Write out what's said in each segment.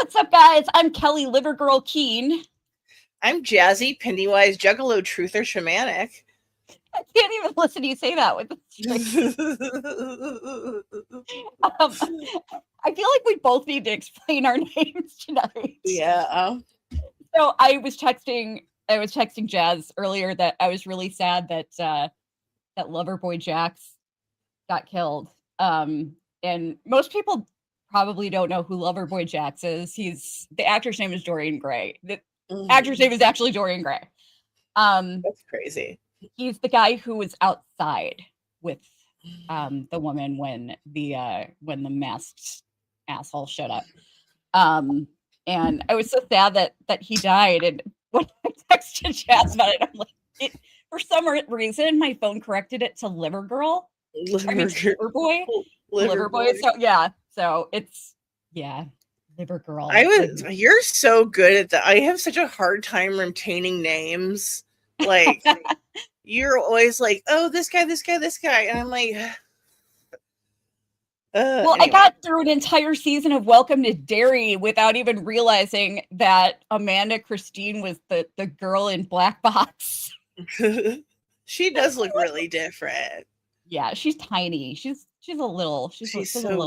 What's up, guys? I'm Kelly Livergirl Keen. I'm Jazzy, Pennywise, Juggalo, Truth, or Shamanic. I can't even listen to you say that with I feel like we both need to explain our names tonight. Yeah. So I was texting Jazz earlier that I was really sad that that Loverboy Jax got killed. And most people probably don't know who Loverboy Jax is. The actor's name is Dorian Gray. The actor's name is actually Dorian Gray. That's crazy. He's the guy who was outside with the woman when the masked asshole showed up. And I was so sad that he died. And when I texted Jazz about it, I'm like, for some reason, my phone corrected it to Liver Girl. Liver Boy. Liver Boy. So yeah. So it's Liver Girl. You're so good at that. I have such a hard time retaining names. Like you're always like, oh, this guy, and I'm like. Well, anyway. I got through an entire season of Welcome to Derry without even realizing that Amanda Christine was the girl in Black Box. She does look really different. Yeah, she's tiny. She's so a little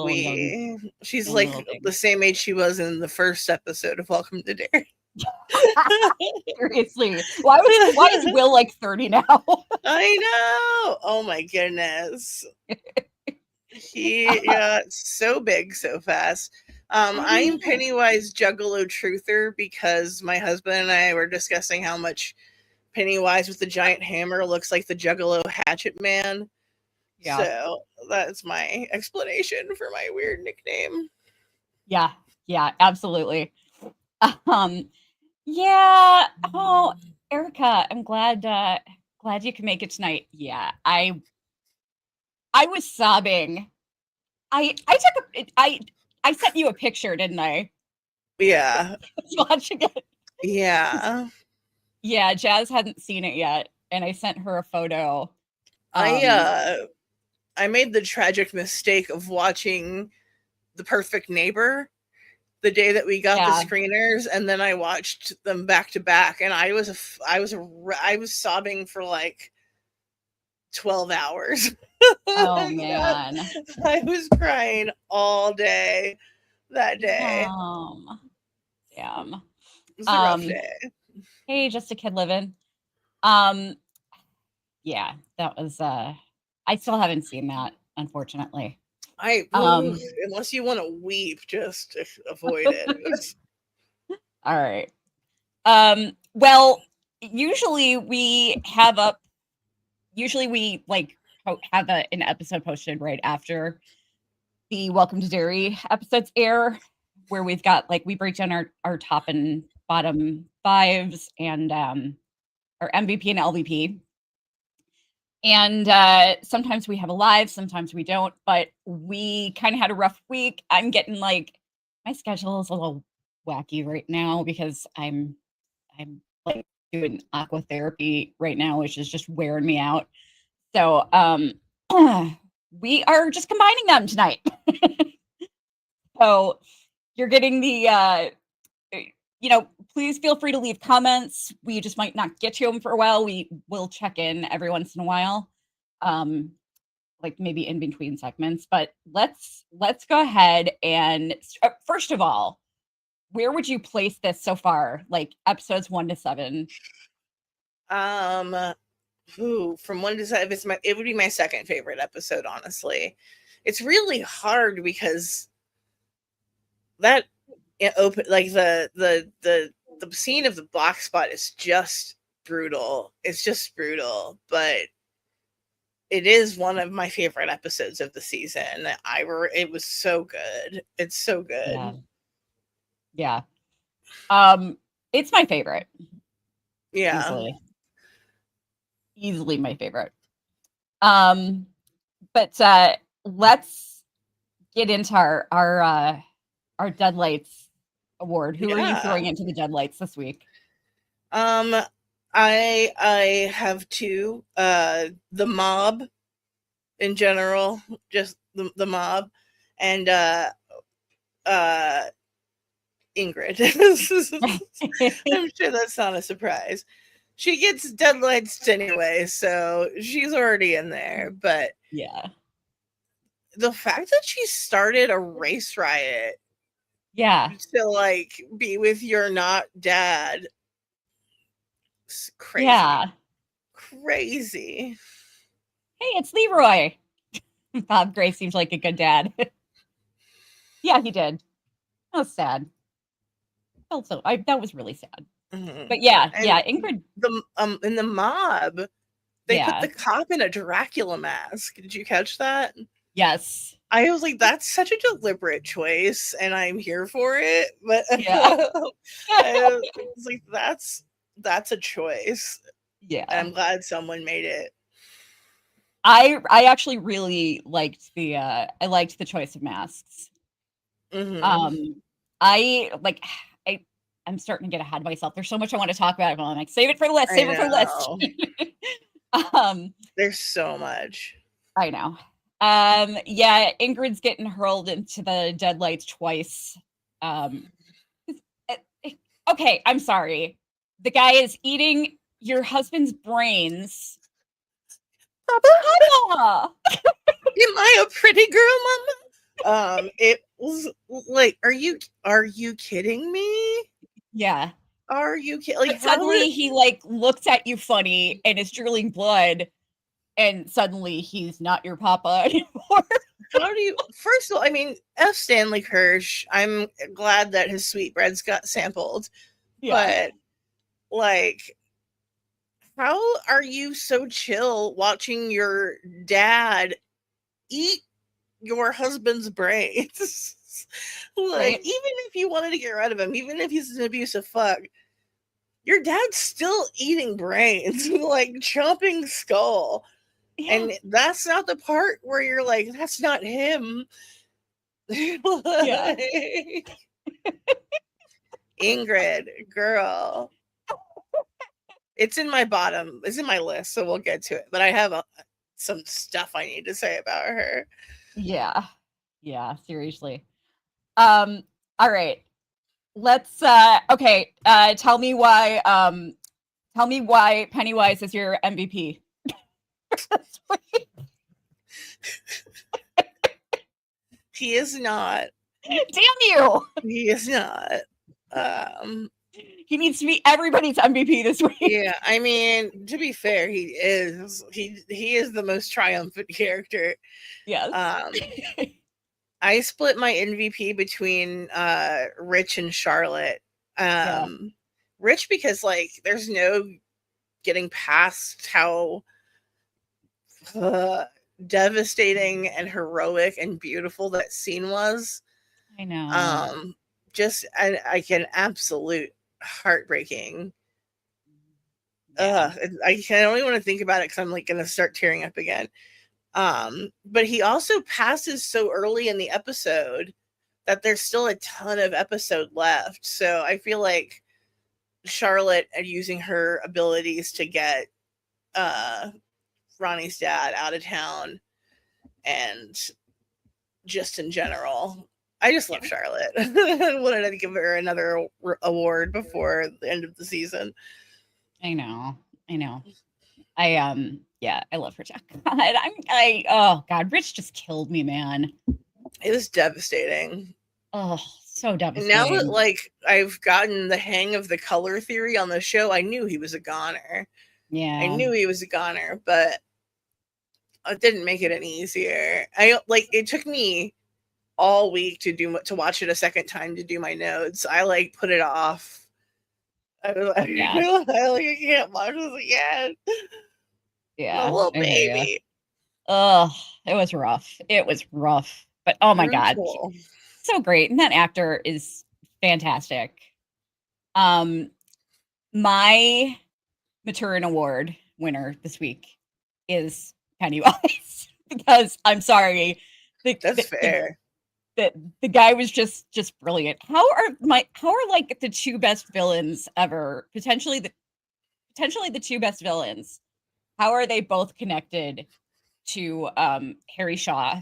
wee. She's like the same age she was in the first episode of Welcome to Derry. Seriously, why is Will like 30 now? I know. Oh my goodness. He got so big so fast. I'm Pennywise Juggalo Truther because my husband and I were discussing how much Pennywise with the giant hammer looks like the Juggalo Hatchet Man. Yeah. So that's my explanation for my weird nickname. Yeah, absolutely. Yeah. Oh, Erica, I'm glad you can make it tonight. Yeah, I was sobbing. I sent you a picture, didn't I? Yeah. Watching it. Yeah. Yeah, Jazz hadn't seen it yet, and I sent her a photo. I made the tragic mistake of watching The Perfect Neighbor the day that we got the screeners, and then I watched them back to back, and I was sobbing for like 12 hours. Oh man. I was crying all day that day. Damn. It was a rough day. Hey, just a kid living. Yeah, that was I still haven't seen that, unfortunately. Unless you want to weep, just avoid it. All right. Well, usually we have an episode posted right after the Welcome to Derry episodes air, where we've got we break down our top and bottom fives and our MVP and LVP. And sometimes we have a live, sometimes we don't, but we kind of had a rough week. I'm getting my schedule is a little wacky right now because I'm like doing aqua therapy right now, which is just wearing me out. So we are just combining them tonight. So you're getting the please feel free to leave comments. We just might not get to them for a while. We will check in every once in a while, maybe in between segments. But let's go ahead and first of all, where would you place this so far? Like episodes 1 to 7? From 1 to 7, it would be my second favorite episode. Honestly, it's really hard because that the scene of the black spot is just brutal. It's just brutal, but it is one of my favorite episodes of the season. It was so good. It's so good. Yeah. It's my favorite. Yeah. Easily my favorite. But let's get into our Deadlights award. Who are you throwing into the Deadlights this week? I have two. The mob in general, just the mob, and Ingrid. I'm sure that's not a surprise. She gets deadlights anyway, so she's already in there. But Yeah. the fact that she started a race riot Yeah. to like be with your not dad, it's crazy. Yeah. Crazy. Hey, it's Leroy. Bob Gray seems like a good dad. Yeah, he did. That was sad. Also, that was really sad. Mm-hmm. But yeah, And yeah, Ingrid. in the mob, they put Yeah. the cop in a Dracula mask. Did you catch that? Yes. I was like, that's such a deliberate choice, and I'm here for it. But Yeah. I was like, that's a choice. Yeah. And I'm glad someone made it. I actually really liked the choice of masks. Mm-hmm. I like I'm starting to get ahead of myself. There's so much I want to talk about. I'm like, save it for the list, I save it for the list. know. There's so much. I know. Yeah, Ingrid's getting hurled into the deadlights twice. Okay, I'm sorry. The guy is eating your husband's brains. Mama! Am I a pretty girl, Mama? It was like, are you kidding me? Yeah. Are you kidding? Like, But suddenly he like looks at you funny and is drilling blood, and suddenly he's not your papa anymore. how do you? First of all, I mean, F. Stanley Kirsch. I'm glad that his sweetbreads got sampled, Yeah. but like, how are you so chill watching your dad eat your husband's brains? Like, Right? even if you wanted to get rid of him, even if he's an abusive fuck, your dad's still eating brains, like chomping skull. Yeah. And that's not the part where you're like, that's not him. Yeah. Ingrid, girl. It's in my list, so we'll get to it. But I have some stuff I need to say about her. Yeah. Yeah, seriously. All right. Let's okay, tell me why Pennywise is your MVP. He is not. Damn you. He is not. He needs to be everybody's MVP this week. Yeah, I mean, to be fair, he is. He is the most triumphant character. Yes. I split my MVP between Rich and Charlotte. Yeah. Rich because like there's no getting past how devastating and heroic and beautiful that scene was. I know. Just like an absolute heartbreaking. Yeah. I don't even want to think about it because I'm like gonna start tearing up again. But he also passes so early in the episode that there's still a ton of episode left. So I feel like Charlotte using her abilities to get Ronnie's dad out of town, and just in general, I just love Charlotte. I wanted to give her another award before the end of the season. I know. Yeah, I love her. God, oh God, Rich just killed me, man. It was devastating. Oh, so devastating. Now that like I've gotten the hang of the color theory on the show, I knew he was a goner. Yeah. I knew he was a goner, but it didn't make it any easier. It took me all week to watch it a second time to do my notes. I like put it off. I was like, Yeah. I can't watch this again. Yeah. A little baby. Oh, it was rough. But oh my God, so great. And that actor is fantastic. My Maturin Award winner this week is Pennywise because I'm sorry. That's fair. The guy was just brilliant. How are like the two best villains ever, potentially the two best villains? How are they both connected to Harry Shaw?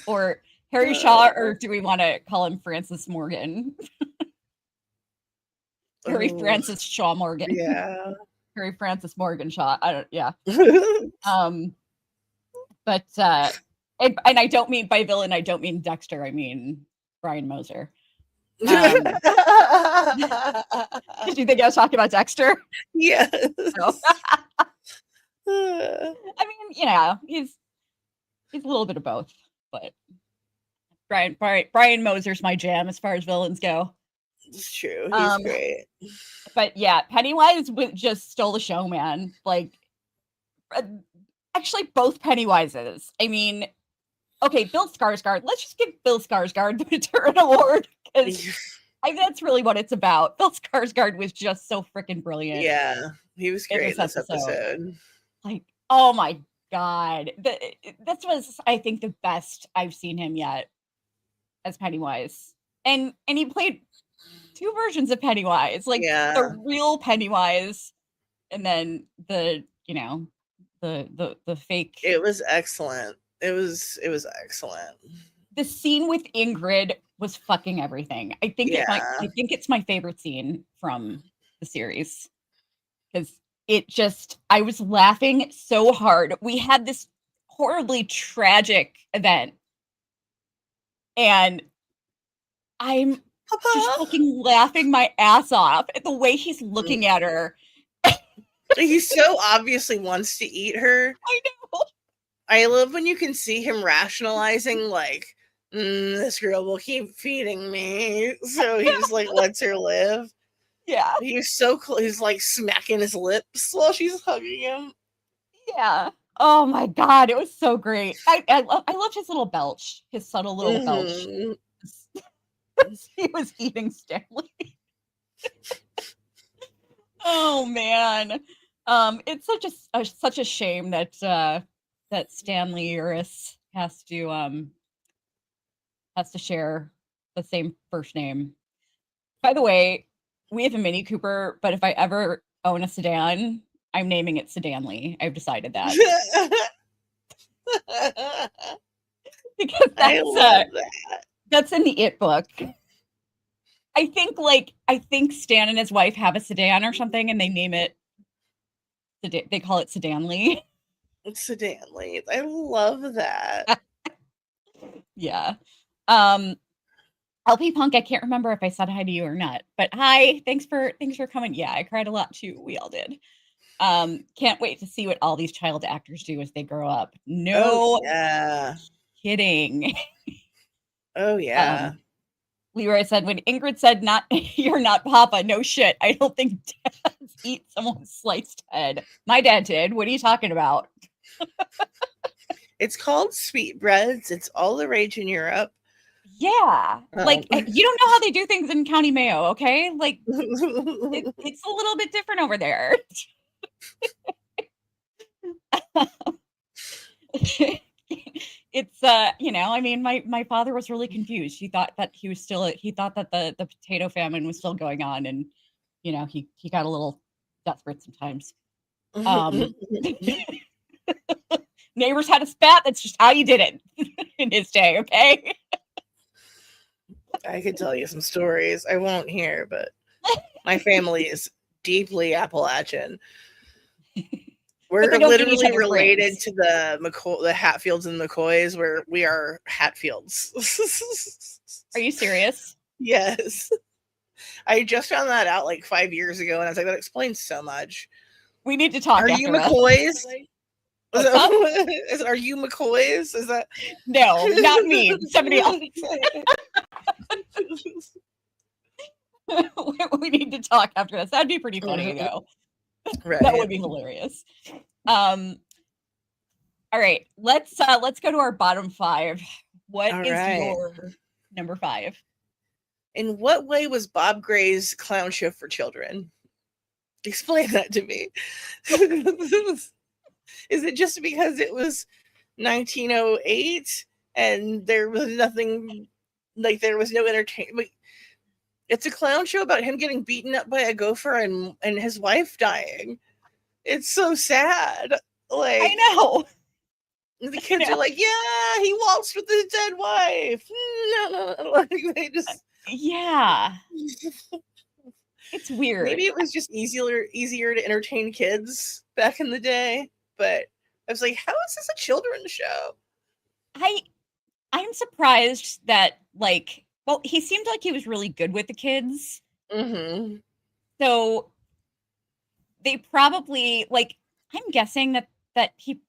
Or Harry Shaw, or do we want to call him Francis Morgan? Harry Francis Shaw Morgan. Yeah. Harry Francis Morgan Shaw. But and I don't mean by villain, I don't mean Dexter, I mean Brian Moser. Did you think I was talking about Dexter? Yes. No. I mean, he's a little bit of both, but Brian Moser's my jam as far as villains go. It's true. He's great. But yeah, Pennywise just stole the show, man. Like, actually, both Pennywises. I mean, okay, Bill Skarsgård. Let's just give Bill Skarsgård the Return Award, because that's really what it's about. Bill Skarsgård was just so freaking brilliant. Yeah, he was great in this episode. Like, oh my god, this was, I think, the best I've seen him yet as Pennywise, and he played 2 versions of Pennywise, like the real Pennywise, and then the fake. It was excellent. It was excellent. The scene with Ingrid was fucking everything. I think it's my favorite scene from the series, because I was laughing so hard. We had this horribly tragic event, and I'm just fucking laughing my ass off at the way he's looking at her. He so obviously wants to eat her. I know. I love when you can see him rationalizing, like, this girl will keep feeding me. So he just like lets her live. Yeah. He's so cool. He's like smacking his lips while she's hugging him. Yeah. Oh my god, it was so great. I loved his little belch, his subtle little belch. He was eating Stanley. Oh man. It's such a shame that Stanley Uris has to share the same first name. By the way, we have a Mini Cooper, but if I ever own a sedan, I'm naming it Sedanly. I've decided that. Because that's in the It book. I think Stan and his wife have a sedan or something, and they name it. They call it Sedanly. Sedanly. I love that. Yeah. LP Punk, I can't remember if I said hi to you or not, but hi. Thanks for coming. Yeah, I cried a lot too. We all did. Can't wait to see what all these child actors do as they grow up. No kidding. Oh yeah. Leroy said, when Ingrid said, "Not you're not Papa," no shit. I don't think dads eat someone's sliced head. My dad did. What are you talking about? It's called sweetbreads. It's all the rage in Europe. Yeah. Like, you don't know how they do things in County Mayo, okay? Like, it's a little bit different over there. It's I mean, my father was really confused. He thought that the potato famine was still going on, and he got a little desperate sometimes. Neighbors had a spat. That's just how you did it in his day, okay? I could tell you some stories. I won't hear, but my family is deeply Appalachian. We're literally related to the Hatfields and McCoys, where we are Hatfields. Are you serious? Yes. I just found that out like 5 years ago, and I was like, that explains so much. We need to talk. Are you McCoys? Are you McCoys? Is that no, not me. Somebody else. We need to talk after this. That'd be pretty funny, though. Right. That would be hilarious. All right, let's go to our bottom 5. What is your number 5? In what way was Bob Gray's clown show for children? Explain that to me. Is it just because it was 1908 and there was nothing, like there was no entertainment? It's a clown show about him getting beaten up by a gopher and his wife dying. It's so sad. Like, I know. The kids are like, yeah, he waltzed with his dead wife. Like, they just Yeah. It's weird. maybe it was just easier to entertain kids back in the day. But I was like, how is this a children's show? I'm surprised that, like, well, he seemed like he was really good with the kids. Mm-hmm. So they probably, like, I'm guessing that he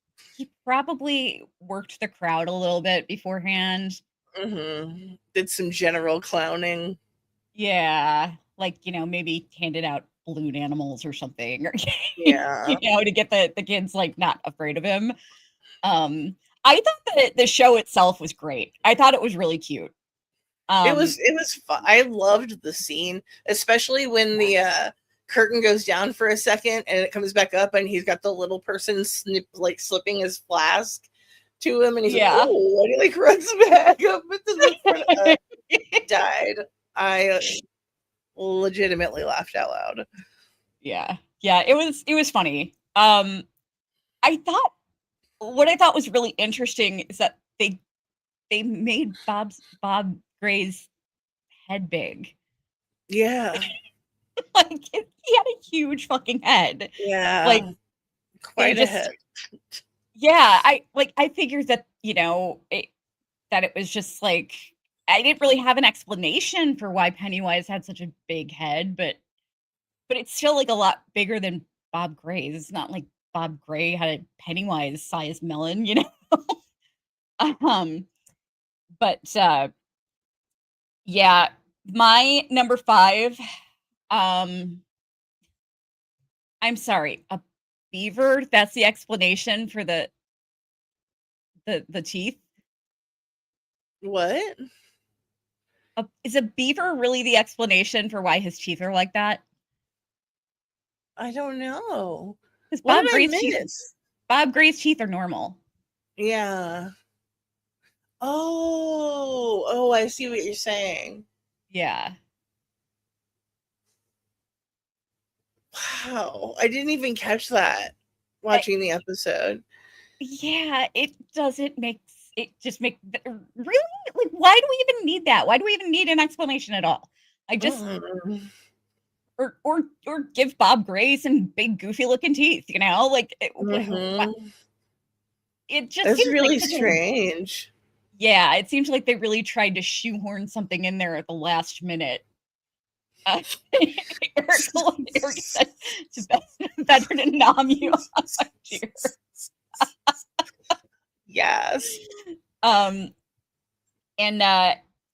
probably worked the crowd a little bit beforehand. Mm-hmm. Did some general clowning. Yeah, like, maybe handed out balloon animals or something, or Yeah. to get the kids, like, not afraid of him. I thought that the show itself was great. I thought it was really cute. It was fun. I loved the scene, especially when the curtain goes down for a second and it comes back up and he's got the little person slipping his flask to him and he's like, oh, and he like runs back up into the front. Died. I legitimately laughed out loud. Yeah, it was funny. What I thought was really interesting is that they made Bob Gray's head big. Yeah. Like, he had a huge fucking head. Yeah. Like, quite a head. Yeah, I figured that, that it was just like, I didn't really have an explanation for why Pennywise had such a big head, but it's still, like, a lot bigger than Bob Gray's. It's not like Bob Gray had a Pennywise-sized melon, But, yeah, my number 5, I'm sorry, a beaver, that's the explanation for the teeth? What? Is a beaver really the explanation for why his teeth are like that? I don't know. Because What did I miss? Bob Gray's teeth are normal. Yeah. Oh, I see what you're saying. Yeah. Wow. I didn't even catch that watching the episode. Yeah, it doesn't make it just make really, like, why do we even need that? Why do we even need an explanation at all? I just or give Bob Gray some big goofy looking teeth, like it just That's seems really like strange. Yeah, it seems like they really tried to shoehorn something in there at the last minute. Eric said, it's better to nom you on my cheer. Yes. And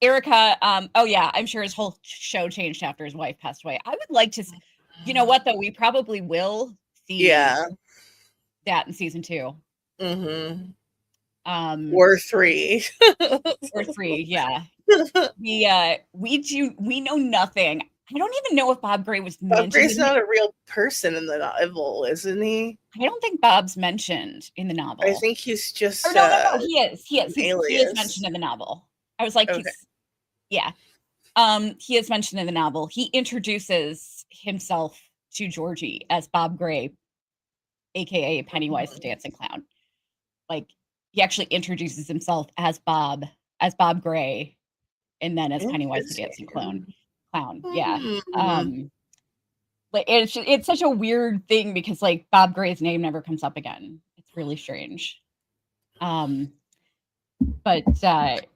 Erica, oh yeah, I'm sure his whole show changed after his wife passed away. I would like to, you know what though, we probably will see that in season 2. Mm-hmm. Or 3. Or 3, yeah. We know nothing. I don't even know if Bob Gray was mentioned. Bob Gray's not a real person in the novel, isn't he? I don't think Bob's mentioned in the novel. I think he's just no, he is. He is mentioned in the novel. I was like, okay. Yeah. He is mentioned in the novel. He introduces himself to Georgie as Bob Gray, aka Pennywise the Dancing Clown. Like, he actually introduces himself as Bob Gray, and then as Pennywise the Dancing Clown. Yeah. Like, it's such a weird thing because, like, Bob Gray's name never comes up again. It's really strange. But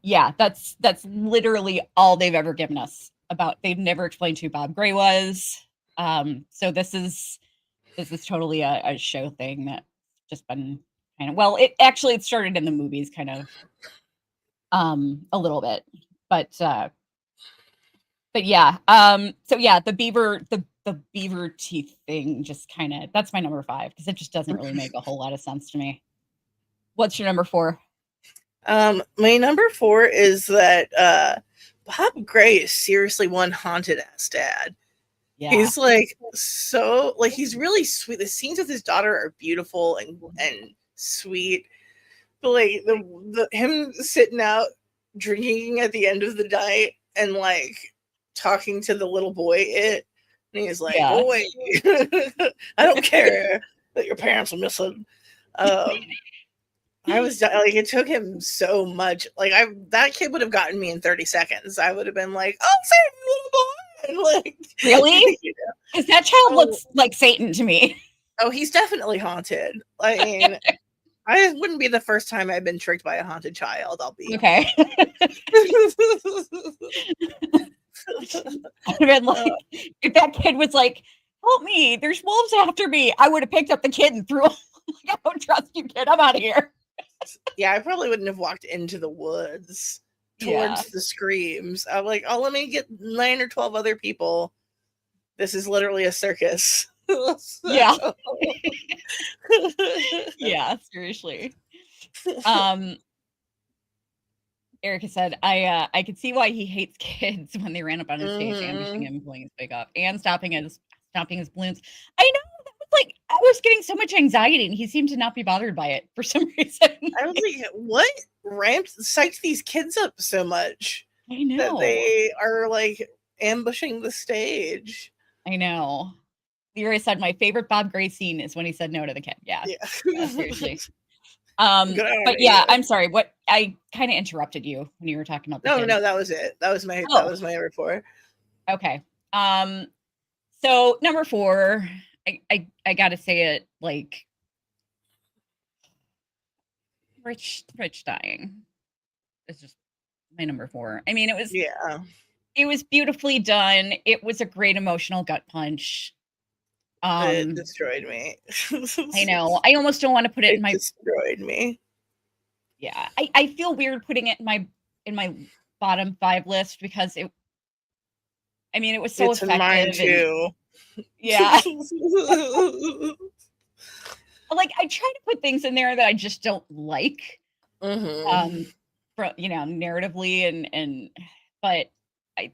yeah, that's literally all they've ever given us about. They've never explained who Bob Gray was. So this is totally a show thing that's just been kind of, well, it started in the movies kind of a little bit, but yeah. So yeah, the beaver teeth thing just kind of, that's my number 5 because it just doesn't really make a whole lot of sense to me. What's your number 4? My number 4 is that Bob Gray is seriously one haunted ass dad. Yeah. He's like so, like, he's really sweet. The scenes with his daughter are beautiful and sweet. But like the him sitting out drinking at the end of the night and like talking to the little boy, and he's like, boy, I don't care that your parents are missing. I was like, it took him so much. Like, that kid would have gotten me in 30 seconds. I would have been like, oh, Satan, like, Really? you know? Because that child looks like Satan to me. Oh, he's definitely haunted. I mean, it wouldn't be the first time I've been tricked by a haunted child. I'll be okay. I would have been like, if that kid was like, help me, there's wolves after me, I would have picked up the kid and threw him. Like, I don't trust you, kid. I'm out of here. Yeah, I probably wouldn't have walked into the woods towards the screams. I'm like, oh, let me get 9 or 12 other people. This is literally a circus. Yeah. Yeah, seriously. Erica said, I could see why he hates kids when they ran up on his stage, ambushing him, pulling his wig off, and stopping his balloons. I know, that was like, I was getting so much anxiety, and he seemed to not be bothered by it for some reason. I was like, what psyched these kids up so much? I know. That they are like ambushing the stage. I know. Leroy said, my favorite Bob Gray scene is when he said no to the kid. Yeah, seriously. But yeah, I'm sorry. What, I kind of interrupted you when you were talking about the No, that was it. That was my report. Okay. So number 4, I gotta say it, like, Rich dying. It's just my number 4. I mean, it was beautifully done. It was a great emotional gut punch. It destroyed me. I know. I almost don't want to put it in my. Destroyed me. Yeah, I feel weird putting it in my bottom 5 list because it. I mean, it was so effective. Mine too. Yeah. Like, I try to put things in there that I just don't like. Narratively and but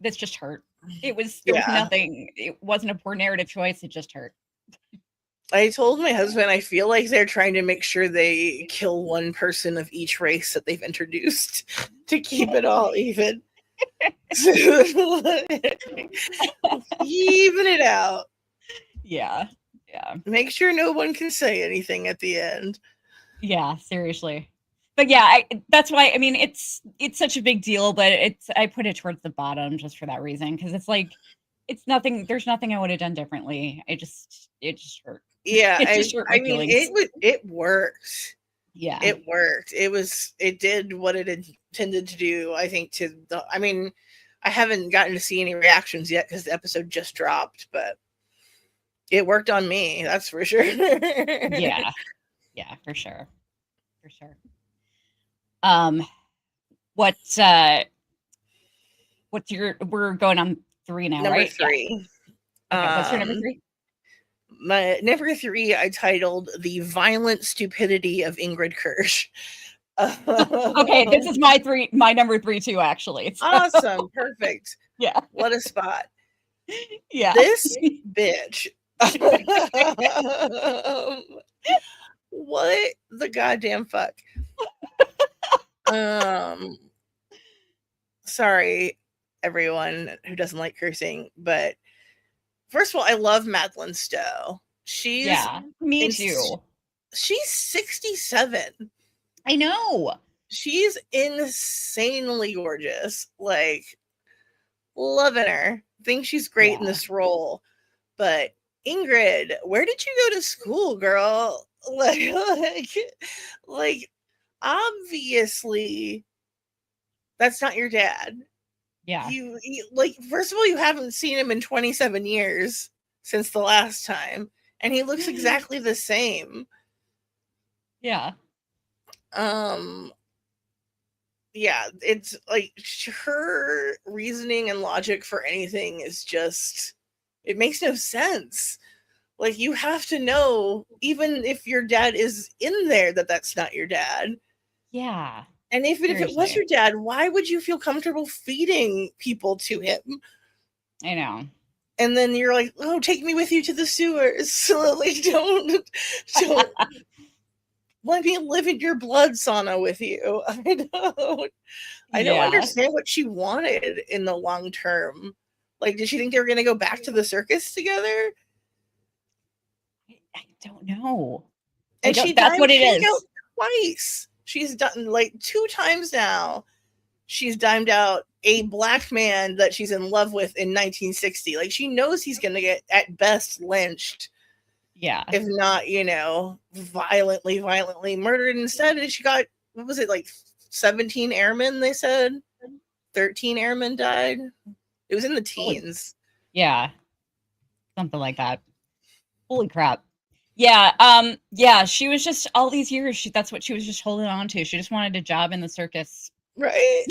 this just hurt. There was nothing. It wasn't a poor narrative choice. It just hurt. I told my husband, I feel like they're trying to make sure they kill one person of each race that they've introduced to keep it all even. Even it out. Yeah. Make sure no one can say anything at the end. Yeah, seriously. But yeah, that's why, I mean, it's such a big deal, but I put it towards the bottom just for that reason, because it's like, there's nothing I would have done differently. It just hurt. Yeah, I mean, it worked. Yeah, it worked. It did what it intended to do. I think I mean, I haven't gotten to see any reactions yet because the episode just dropped, but it worked on me. That's for sure. Yeah, for sure. What's we're going on 3 now, number right? 3. Yeah. Okay, what's your number 3? My number 3, I titled "The Violent Stupidity of Ingrid Kirsch." Okay, this is my number 3 too, actually. So. Awesome, perfect. Yeah, what a spot. Yeah, this bitch. What the goddamn fuck? Sorry, everyone who doesn't like cursing, but first of all, I love Madeline Stowe. Me too. She's 67. I know. She's insanely gorgeous. Like, loving her. Think she's great in this role. But Ingrid, where did you go to school, girl? Like obviously that's not your dad. Yeah. You like, first of all, you haven't seen him in 27 years since the last time, and he looks exactly the same. Yeah. Yeah, it's like her reasoning and logic for anything is just, it makes no sense. Like, you have to know, even if your dad is in there, that that's not your dad. Yeah. And even if it was your dad, why would you feel comfortable feeding people to him? I know. And then you're like, oh, take me with you to the sewers. So, like, don't let me live in your blood sauna with you. I don't understand what she wanted in the long term. Like, did she think they were going to go back to the circus together? I don't know. And that's what it is. Twice. She's done like 2 times now. She's dimed out a black man that she's in love with in 1960. Like, she knows he's going to get at best lynched. Yeah. If not, violently murdered. Instead, she got, what was it, like 17 airmen, they said? 13 airmen died. It was in the teens. Yeah. Something like that. Holy crap. Yeah. Yeah, she was just all these years, that's what she was just holding on to. She just wanted a job in the circus. Right?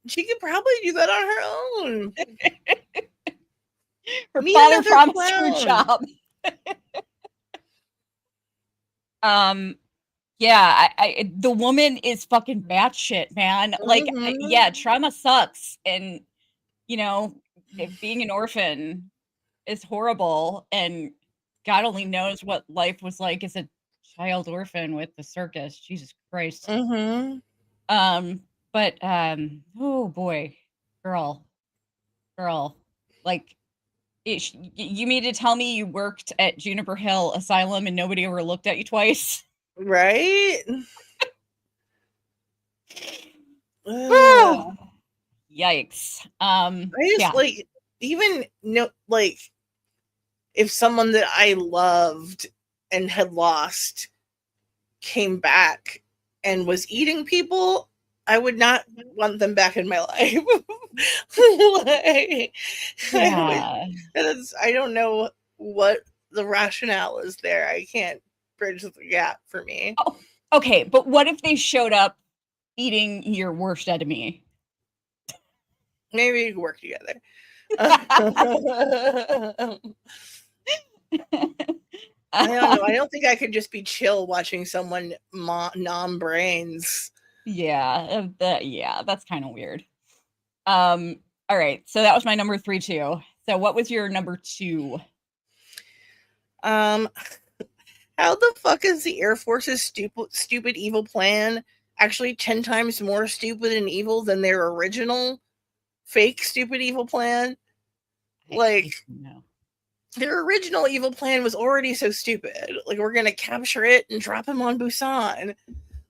She could probably do that on her own. Her father promised her a job. Yeah, the woman is fucking batshit, man. Like, yeah, trauma sucks, and being an orphan is horrible, and God only knows what life was like as a child orphan with the circus. Jesus Christ. But oh boy, girl, like, you mean to tell me you worked at Juniper Hill Asylum and nobody ever looked at you twice? Right? Yikes. I just like, even like, if someone that I loved and had lost came back and was eating people, I would not want them back in my life. Like, I don't know what the rationale is there. I can't bridge the gap for me. Oh, okay, but what if they showed up eating your worst enemy? Maybe we could work together. I don't know. I don't think I could just be chill watching someone nom brains. Yeah, that's kind of weird. All right, so that was my number 3 too. So what was your number 2? How the fuck is the Air Force's stupid evil plan actually 10 times more stupid and evil than their original fake stupid evil plan? Like, their original evil plan was already so stupid. Like, we're gonna capture it and drop him on Busan.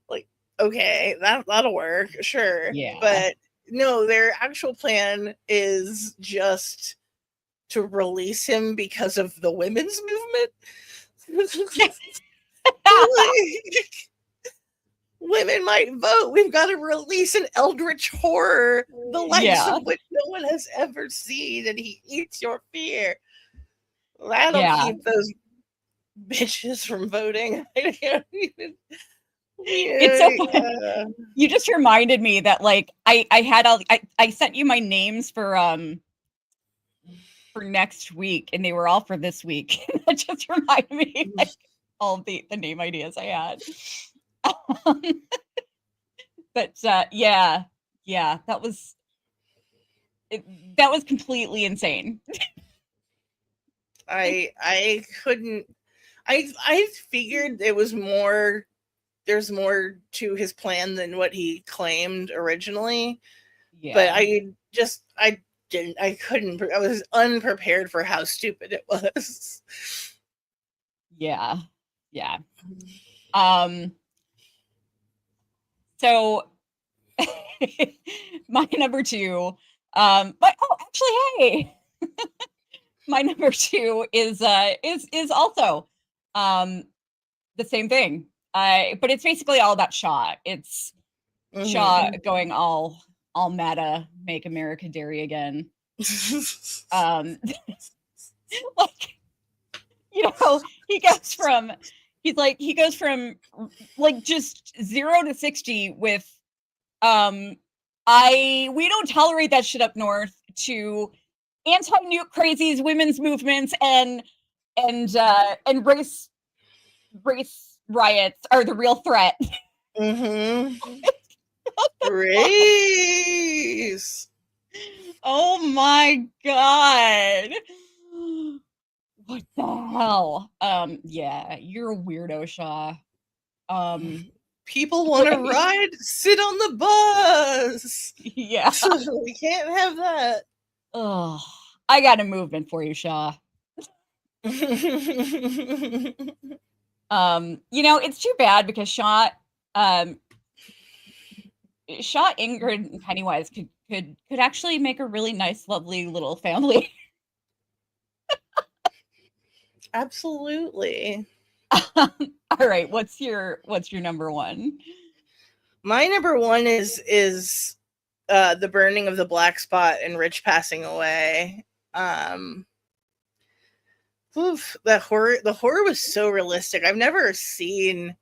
Like, okay, that'll work, sure. Yeah. But no, their actual plan is just to release him because of the women's movement. Women might vote. We've got to release an eldritch horror, the likes of which no one has ever seen, and he eats your fear. That'll keep those bitches from voting. I can't even. It's so funny. You just reminded me that, like, I sent you my names for next week, and they were all for this week. That just reminded me, like, all the name ideas I had. But yeah, that was completely insane. I couldn't. I figured it was more. There's more to his plan than what he claimed originally. Yeah. But I couldn't. I was unprepared for how stupid it was. Yeah. So my number 2, but actually, hey, my number 2 is also the same thing. But it's basically all about Shaw. It's Shaw going all meta, make America Derry again. Like, he goes from like just 0 to 60 with we don't tolerate that shit up north, to anti-nuke crazies, women's movements, and race riots are the real threat. Race. Oh my god. What the hell? Yeah, you're a weirdo, Shaw. People want to ride, sit on the bus. Yeah. We can't have that. Oh, I got a movement for you, Shaw. It's too bad because Shaw, Shaw, Ingrid, and Pennywise could actually make a really nice, lovely little family. Absolutely. All right, what's your number one? My number one is the burning of the black spot and Rich passing away. The horror was so realistic. I've never seen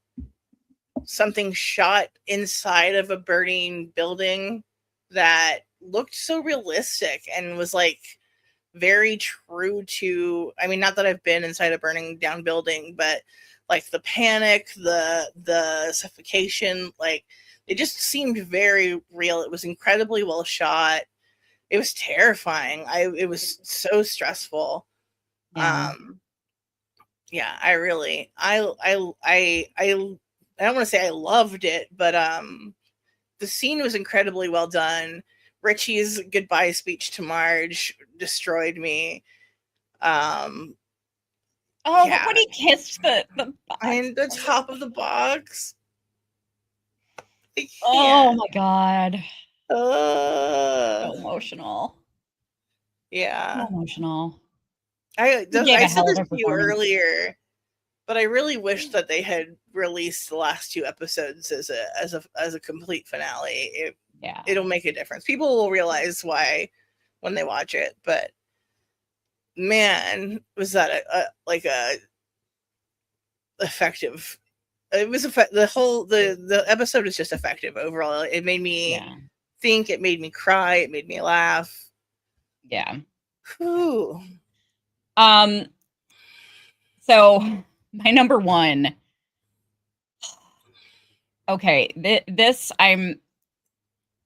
something shot inside of a burning building that looked so realistic and was like very true to, I mean, not that I've been inside a burning down building, but like the panic, the suffocation, like it just seemed very real. It was incredibly well shot. It was terrifying. It was so stressful. Yeah. Yeah, I really I don't want to say I loved it, but the scene was incredibly well done. Richie's goodbye speech to Marge destroyed me. Oh, Yeah, but when he kissed the box. and the top of the box. I Oh can't. my god. Uh, So emotional. So yeah. emotional. I He gave I a said hell this of a to you performance. earlier, but I really wish that they had released the last two episodes as a complete finale. Yeah. It'll make a difference. People will realize why when they watch it, but man, was that a effective. It was the episode was just effective overall. It made me Yeah. think. It made me cry. It made me laugh. Yeah. Whew. So my number one. Okay, this I'm.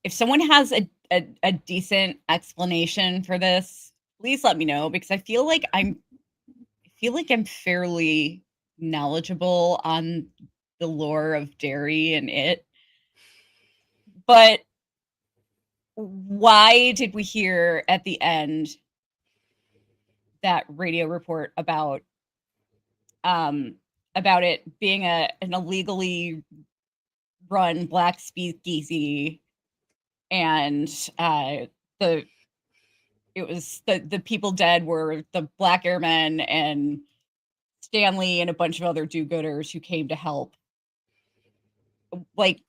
If someone has a decent explanation for this, please let me know because I feel like I'm fairly knowledgeable on the lore of Derry and it. But why did we hear at the end that radio report about it being an illegally run black speakeasy and the it was the people dead were the black airmen and Stanley and a bunch of other do-gooders who came to help. Like,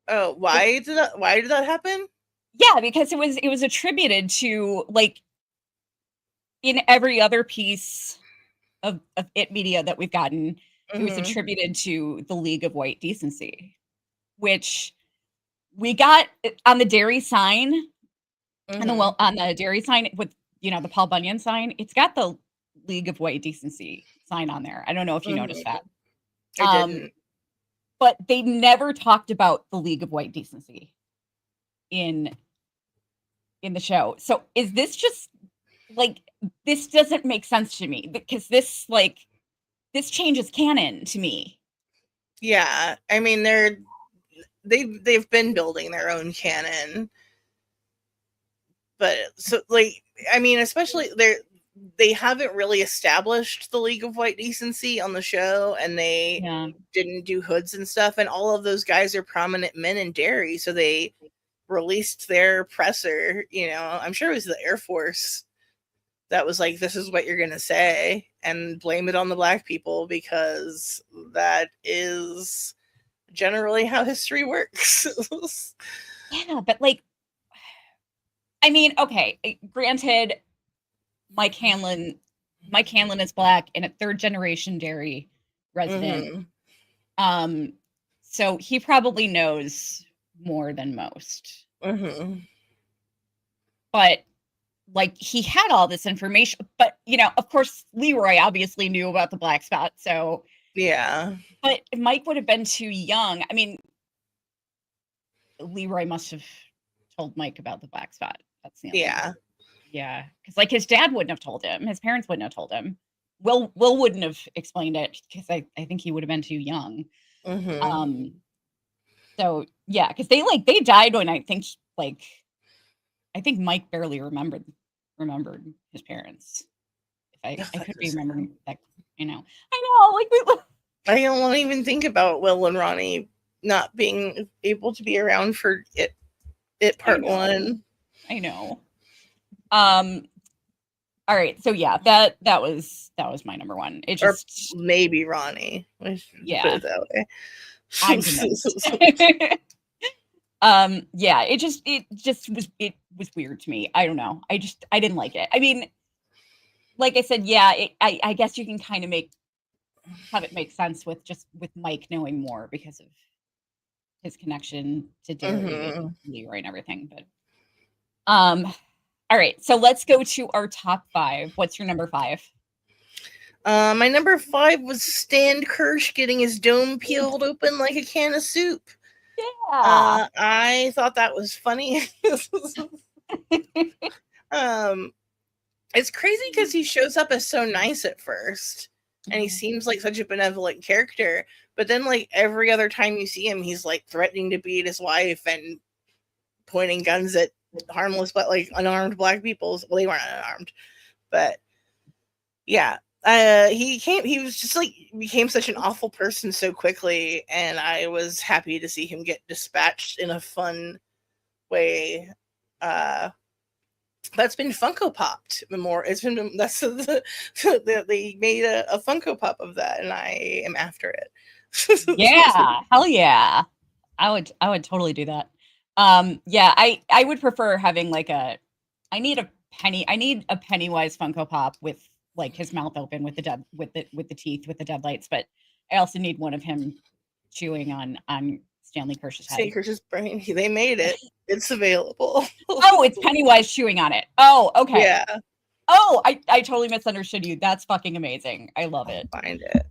Oh, why did that happen? yeah, because it was attributed to like in every other piece of it media that we've gotten, it was Mm-hmm. attributed to the League of White Decency, which we got on the dairy sign and Mm-hmm. on the dairy sign with the Paul Bunyan sign, it's got the League of White Decency sign on there. I don't know if you noticed Mm-hmm. that. I Um, didn't. but they never talked about the League of White Decency in the show. So is this just like this doesn't make sense to me because this changes canon to me. Yeah, I mean they've been building their own canon, but so like I mean especially they haven't really established the League of White Decency on the show, and they Yeah. didn't do hoods and stuff, and all of those guys are prominent men in Derry, so they released their presser. I'm sure it was the Air Force that was like, this is what you're gonna say, and blame it on the black people because that is generally how history works. Yeah, but like I mean, okay, granted Mike Hanlon is black and a third generation Derry resident. Mm-hmm. So he probably knows more than most. Mm-hmm. But like he had all this information, but of course Leroy obviously knew about the black spot. So Yeah. but Mike would have been too young. I mean, Leroy must have told Mike about the black spot. That's the only Yeah. Yeah, because like his dad wouldn't have told him, his parents wouldn't have told him. Will wouldn't have explained it because I think he would have been too young. Mm-hmm. Um, so yeah, because they died when I think Mike barely remembered his parents. If I could be remembering that, I know, like we. I don't want to even think about Will and Ronnie not being able to be around for it. It Part 1. I know. All right, so yeah, that was my number one. It just, or maybe Ronnie. Yeah. Put it that way. I'm convinced. Yeah, it was weird to me. I don't know. I didn't like it. I mean, like I said, yeah, I guess you can kind of have it make sense with Mike knowing more because of his connection to Derry and Leroy and everything. But all right, so let's go to our top 5. What's your number 5? My number 5 was Stan Kirsch getting his dome peeled open like a can of soup. Yeah. I thought that was funny. It's crazy because he shows up as so nice at first, and he seems like such a benevolent character, but then like every other time you see him, he's like threatening to beat his wife and pointing guns at harmless but like unarmed black people. Well, they weren't unarmed, but yeah. He was just like became such an awful person so quickly, and I was happy to see him get dispatched in a fun way. That's been Funko Popped more. It's been they made a Funko Pop of that, and I am after it. Yeah, hell yeah. I would totally do that. Yeah, I would prefer having like I need a Pennywise Funko Pop with like his mouth open with the teeth with the deadlights, but I also need one of him chewing on Stanley Kirsch's head. Stanley Kirsch's brain. They made it. It's available. Oh, it's Pennywise chewing on it. Oh, okay. Yeah. Oh, I totally misunderstood you. That's fucking amazing. I love it. I'll find it.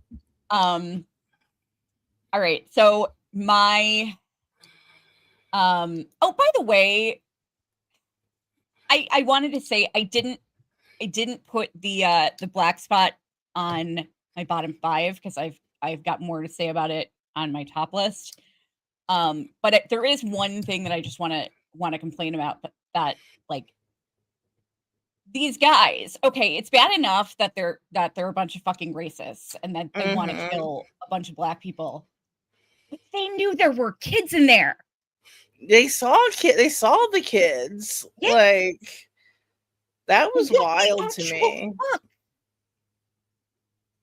All right. So my oh, by the way, I wanted to say I didn't put the black spot on my bottom 5 because I've got more to say about it on my top list. But there is one thing that I just want to complain about, that like these guys, okay, it's bad enough that they're a bunch of fucking racists and that they want to kill a bunch of black people, but they knew there were kids in there. They saw the kids. Yeah. Like that was wild to me.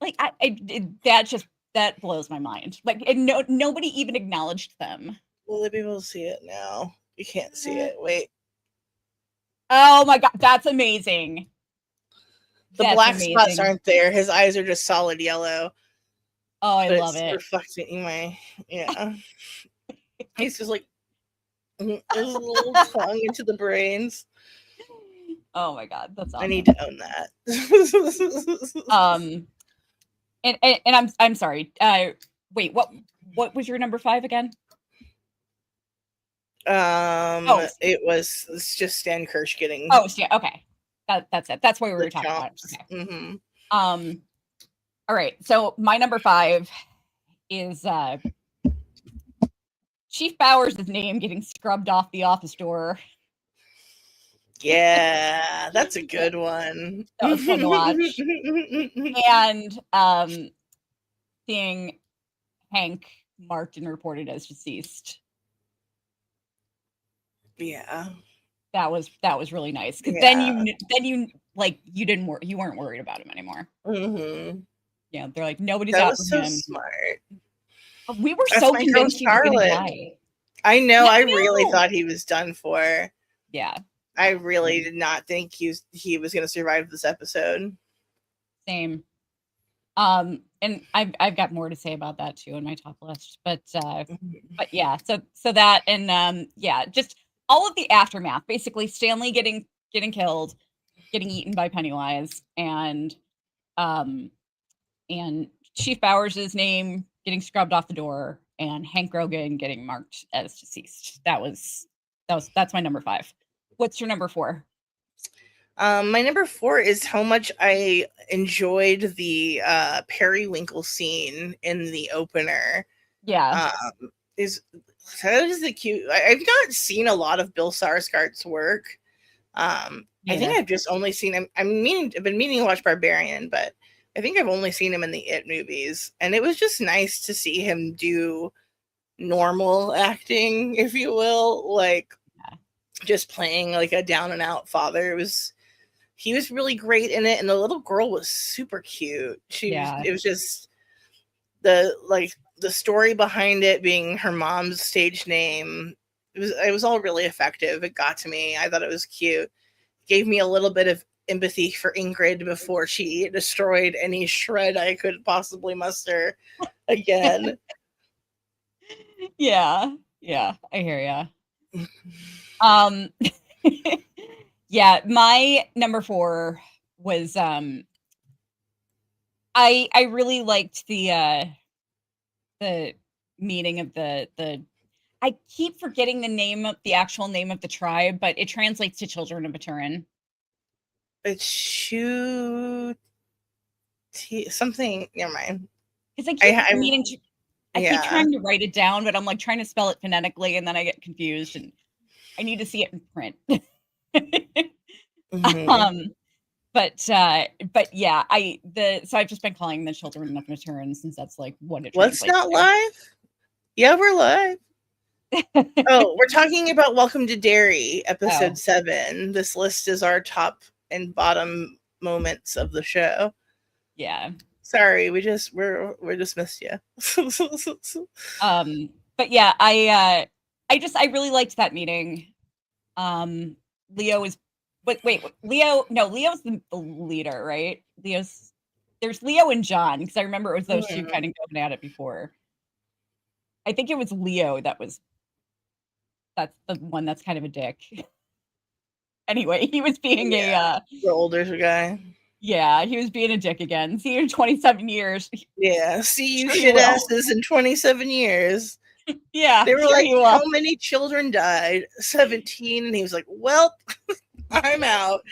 Like that blows my mind. Like, and nobody even acknowledged them. Will they be able to see it now? You can't see it. Wait. Oh my god, that's amazing. The black spots aren't there. His eyes are just solid yellow. Oh, I love it. Reflecting anyway. Yeah. He's just like his little tongue into the brains. Oh my god, that's awesome. I need to own that. And I'm sorry. Wait, what was your number 5 again? It's just Stan Kirsch getting. Oh, yeah. Okay, that's it. That's what we were talking about. Okay. Mm-hmm. All right. So my number 5 is Chief Bowers' name getting scrubbed off the office door. Yeah, that's a good one. That was fun to watch. And seeing Hank marked and reported as deceased. Yeah, that was really nice, because then you like you weren't worried about him anymore. Mm-hmm. Yeah, they're like, nobody's that out was for so him. Smart. We were so convinced he was gonna die. I know. I really thought he was done for. Yeah, I really did not think he was going to survive this episode. Same. And I've got more to say about that too in my top list, but yeah, so that, and yeah, just all of the aftermath, basically Stanley getting killed, getting eaten by Pennywise, and Chief Bowers' name getting scrubbed off the door, and Hank Grogan getting marked as deceased. That's my number 5. What's your number 4? My number 4 is how much I enjoyed the periwinkle scene in the opener. Yeah. That is the cute. I've not seen a lot of Bill Skarsgård's work. I think I've just only seen him. I've been meaning to watch Barbarian, but I think I've only seen him in the It movies, and it was just nice to see him do normal acting, if you will. Like, just playing like a down and out father. He was really great in it, and the little girl was super cute. It was just the story behind it being her mom's stage name. It was all really effective. It got to me. I thought it was cute. Gave me a little bit of empathy for Ingrid before she destroyed any shred I could possibly muster again. Yeah, I hear ya. Yeah, my number 4 was I really liked the meaning of the I keep forgetting the actual name of the tribe, but it translates to children of Maturin. It's something. Never mind. Because I keep Yeah. trying to write it down, but I'm like trying to spell it phonetically, and then I get confused, and I need to see it in print. Mhm. But yeah, so I've just been calling the children of Maturin since that's like what it What's translates not to. live? Yeah, we're live. Oh, we're talking about Welcome to Derry, episode Oh, 7. This list is our top and bottom moments of the show. yeah. Sorry, we're just missed you. But yeah, I really liked that meeting. Leo is wait, Leo's the leader, right? There's Leo and John, because I remember it was those two kind of going at it before. I think it was Leo that's the one that's kind of a dick. Anyway, he was being the older guy. Yeah, he was being a dick again. See you in 27 years. Yeah, see you Sure you shit will. asses in 27 years. Yeah, They were sure like, you will. how many children died? 17. And he was like, well, I'm out.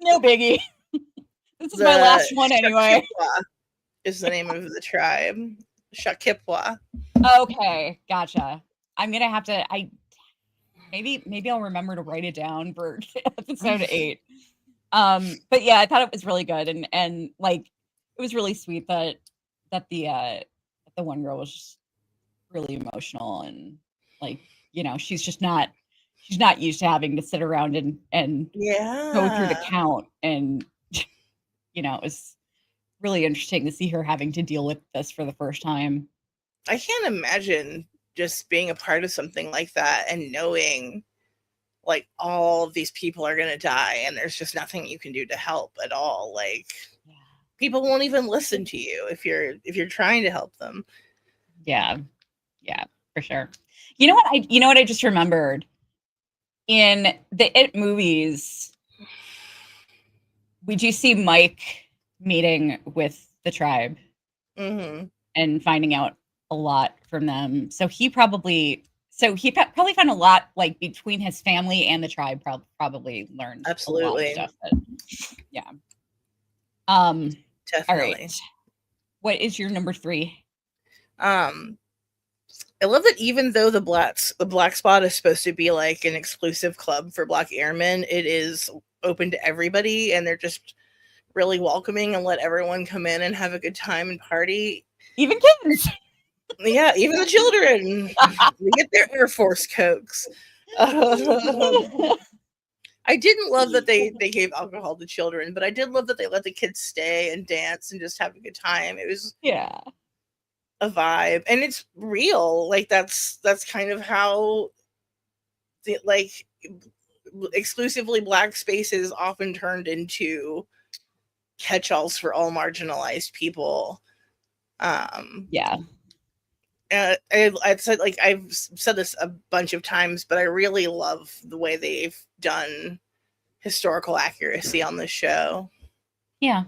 No biggie. This is my last one anyway. Shakipwa is the name of the tribe. Shakipwa. Okay, gotcha. I'm gonna have to. Maybe I'll remember to write it down for episode 8. But yeah, I thought it was really good, and like it was really sweet that the one girl was just really emotional, and like she's not used to having to sit around and go through the Yeah. count, and it was really interesting to see her having to deal with this for the first time. I can't imagine just being a part of something like that and knowing like all of these people are going to die and there's just nothing you can do to help at all. Like people won't even listen to you if you're trying to help them. Yeah, for sure. You know what I just remembered? In the It movies, we do see Mike meeting with the tribe and finding out a lot from them. So he probably found a lot, like between his family and the tribe. Probably learned a lot of stuff. Yeah. Definitely. All right. What is your number 3? I love that even though the black spot is supposed to be like an exclusive club for Black airmen, it is open to everybody, and they're just really welcoming and let everyone come in and have a good time and party. Even kids. Yeah, even the children. They get their Air Force Cokes. I didn't love that they gave alcohol to children, but I did love that they let the kids stay and dance and just have a good time. It was a vibe, and it's real. Like that's kind of how like exclusively Black spaces often turned into catch-alls for all marginalized people. I've said this a bunch of times, but I really love the way they've done historical accuracy on this show. Yeah.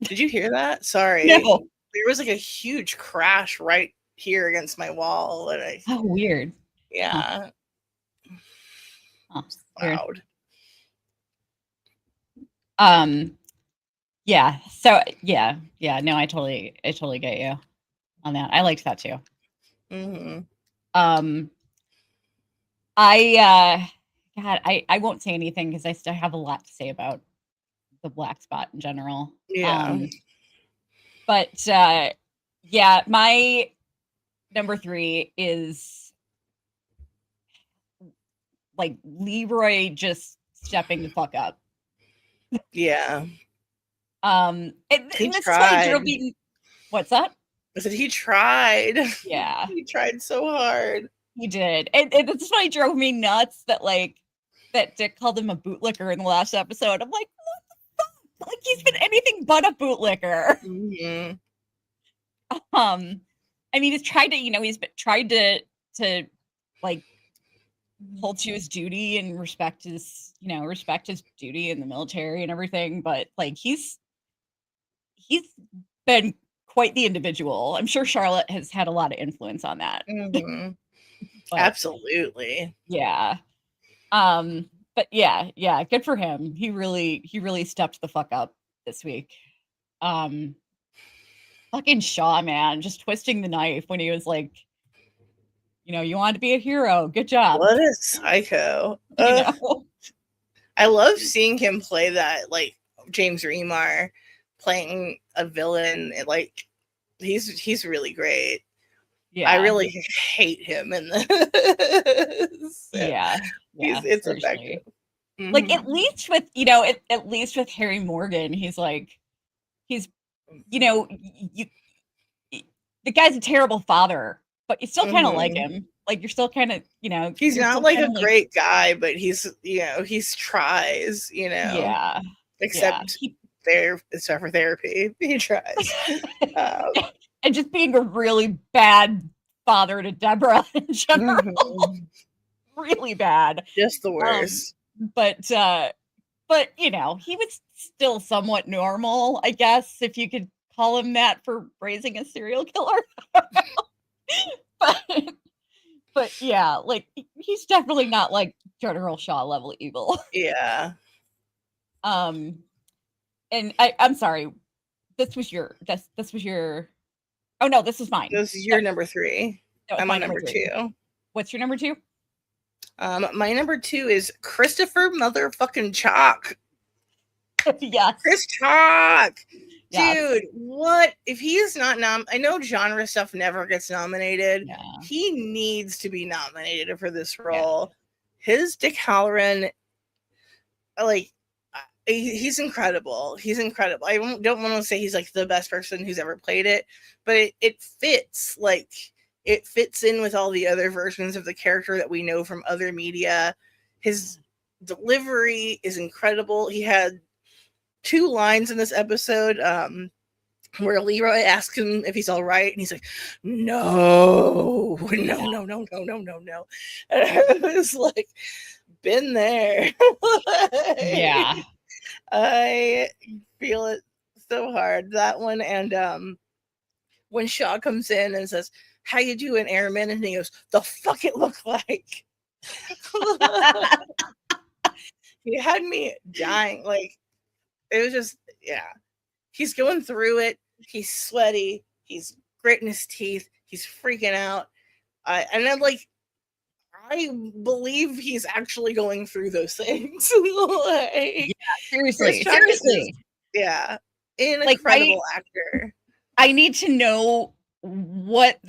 Did you hear that? Sorry. No. There was like a huge crash right here against my wall. And oh, weird. Yeah. Oh, loud. Yeah. So yeah. No, I totally get you on that. I liked that too. I won't say anything because I still have a lot to say about the black spot in general. Yeah. But yeah, my number 3 is like Leroy just stepping the fuck up. Yeah. And He this is why it drove tried. me. What's that? I said he tried. Yeah, He tried so hard. he did. And this is why it drove me nuts that that Dick called him a bootlicker in the last episode. I'm like, what the fuck? Like he's been anything but a bootlicker. Mm-hmm. I mean, he's tried to, he's tried to like hold to his duty and respect his duty in the military and everything, but like he's been quite the individual. I'm sure Charlotte has had a lot of influence on that. Mm-hmm. But, absolutely. Yeah. But yeah, good for him. He really stepped the fuck up this week. Fucking Shaw, man, just twisting the knife when he was like, you want to be a hero. Good job. What a psycho. I love seeing him play that, like James Remar playing a villain. Like he's really great. Yeah. I really hate him in this. Yeah. It's effective. Mm-hmm. Like at least with at least with Harry Morgan, he's the guy's a terrible father, but you still kind of like him. Like you're still kind of he's not like a great guy, but he's he's tries yeah, except for therapy, he tries. And just being a really bad father to Deborah in general. Really bad, just the worst. But he was still somewhat normal, I guess, if you could call him that for raising a serial killer. but yeah, like he's definitely not like General Shaw level evil. Yeah. And I'm sorry, this was your oh no, this is mine. This is your number 3. I'm on number 2. What's your number 2? My number 2 is Christopher motherfucking Chalk. Yes. Chris Chalk. Yes. Dude, what if he's not I know genre stuff never gets nominated. Yeah. He needs to be nominated for this role. Yeah. His Dick Halloran, like, he's incredible. He's incredible. I don't want to say he's like the best person who's ever played it, but it fits. Like, it fits in with all the other versions of the character that we know from other media. His delivery is incredible. He had 2 lines in this episode where Leroy asks him if he's all right, and he's like, no. And it's like, been there. Yeah. I feel it so hard, that one. And when Shaw comes in and says, how you doing, Airman? And he goes, the fuck it look like. He had me dying. Like, it was just, yeah. He's going through it. He's sweaty. He's gritting his teeth. He's freaking out. And I'm like, I believe he's actually going through those things. Like, seriously. Yeah. An incredible actor. I need to know what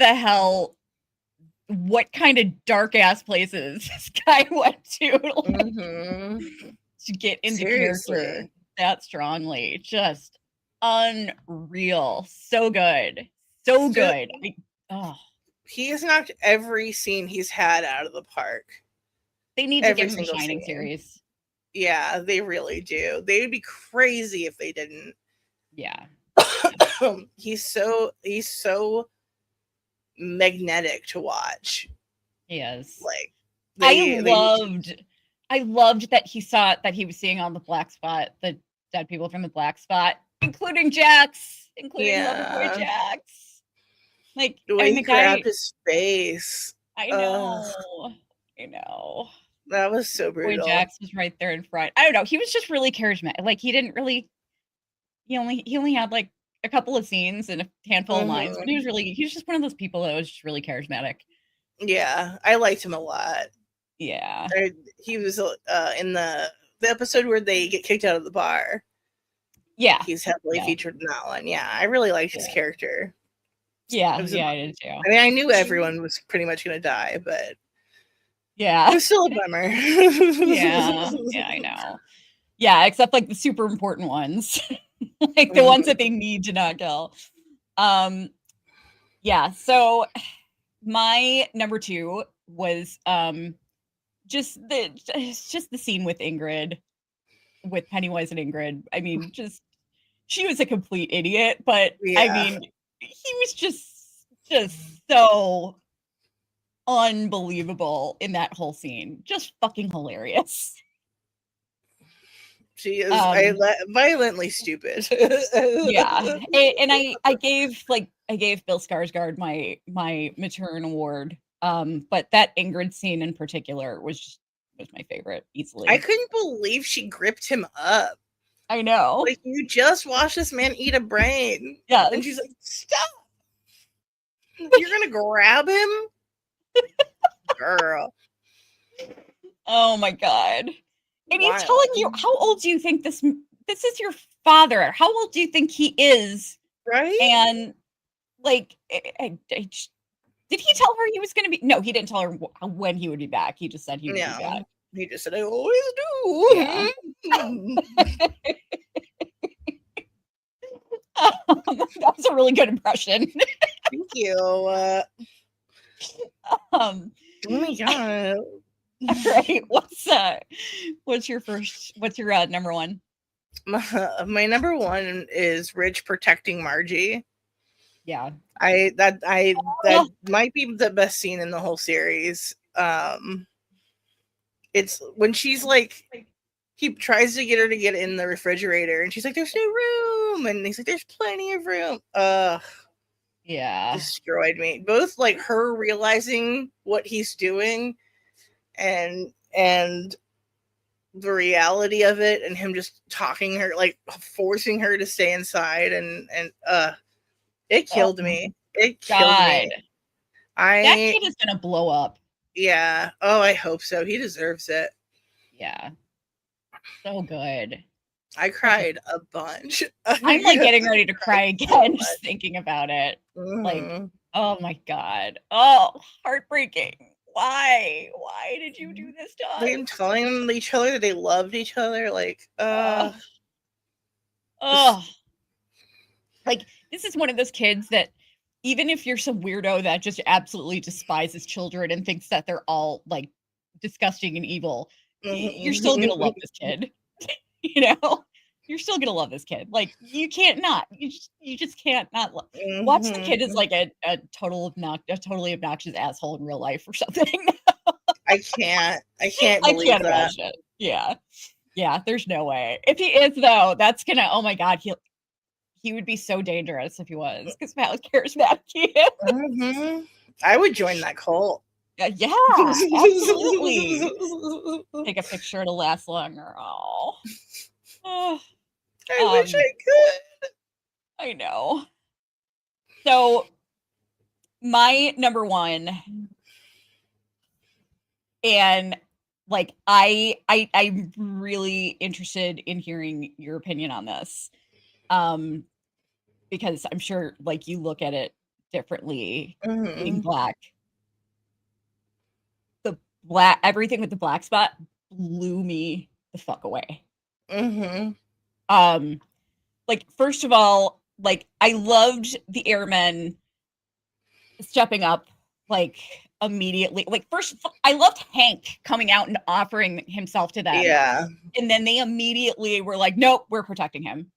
kind of dark ass places this guy went to to get into character that strongly. Just unreal. So good. He has knocked every scene he's had out of the park. They need to give him a Shining series. Yeah, they really do. They would be crazy if they didn't. Yeah. He's so magnetic to watch. He is. Like, I loved that he saw that he was seeing all the black spot, the dead people from the black spot, including Jax, Loverboy Jax. Like, the way he grabbed his face. I know. That was so brutal. Boy Jax was right there in front. I don't know. He was just really charismatic. Like, he didn't really. He only had like a couple of scenes and a handful of lines, but he was just one of those people that was just really charismatic. Yeah, I liked him a lot. Yeah, he was in the episode where they get kicked out of the bar. Yeah, he's heavily featured in that one. Yeah, I really liked his character. Yeah, I did too. I mean, I knew everyone was pretty much going to die, but Yeah. It was still a bummer. Yeah. Yeah, I know. Yeah, except like the super important ones. Like the ones that they need to not kill. Yeah, so my number 2 was just the scene with Ingrid, with Pennywise and Ingrid. I mean, just she was a complete idiot, but I Yeah. mean, he was just so unbelievable in that whole scene. Just fucking hilarious. She is Um, violently stupid. yeah. And I gave Bill Skarsgård my Matern award. But that Ingrid scene in particular was my favorite I easily. couldn't believe she gripped him up. I know. Like, you just watched this man eat a brain. Yes. And she's like, stop. You're gonna grab him? Girl. Oh my god. And he's Wild. telling you, how old do you think this is your father? How old do you think he is? Right? And like, did he tell her he was going to be? No, he didn't tell her when he would be back. He just said he would be back. He just said, I always do. Yeah. That was a really good impression. Thank you. Oh my god. Right. What's your number 1? My number 1 is Rich protecting Margie. Yeah. That might be the best scene in the whole series. It's when she's like, he tries to get her to get in the refrigerator, and she's like, "There's no room," and he's like, "There's plenty of room." Yeah. Destroyed me. Both like her realizing what he's doing, and the reality of it, and him just talking her, like forcing her to stay inside, and it killed me. It killed me. That kid is gonna blow up. Yeah. Oh, I hope so. He deserves it. Yeah. So good. I cried a bunch. I'm like getting ready to cry again just thinking about it. Like, oh my god. Oh, heartbreaking. Why? Why did you do this to us? Them telling each other that they loved each other, like, like, this is one of those kids that even if you're some weirdo that just absolutely despises children and thinks that they're all like disgusting and evil, you're still gonna love this kid. You know, you're still gonna love this kid. Like, you can't not. You just can't not watch the kid as like a totally obnoxious asshole in real life or something. I can't believe that. Imagine. Yeah. Yeah, there's no way. If he is though, that's gonna, oh my god, he would be so dangerous if he was, because how charismatic he is. I would join that cult. Yeah, absolutely. Take a picture, it'll last longer. Oh. I wish I could. I know. So my number 1, and like I'm really interested in hearing your opinion on this. Because I'm sure like you look at it differently, being black. Everything with the black spot blew me the fuck away. Like, first of all, like, I loved the airmen stepping up like immediately. Like, first, I loved Hank coming out and offering himself to them. Yeah. And then they immediately were like, nope, we're protecting him.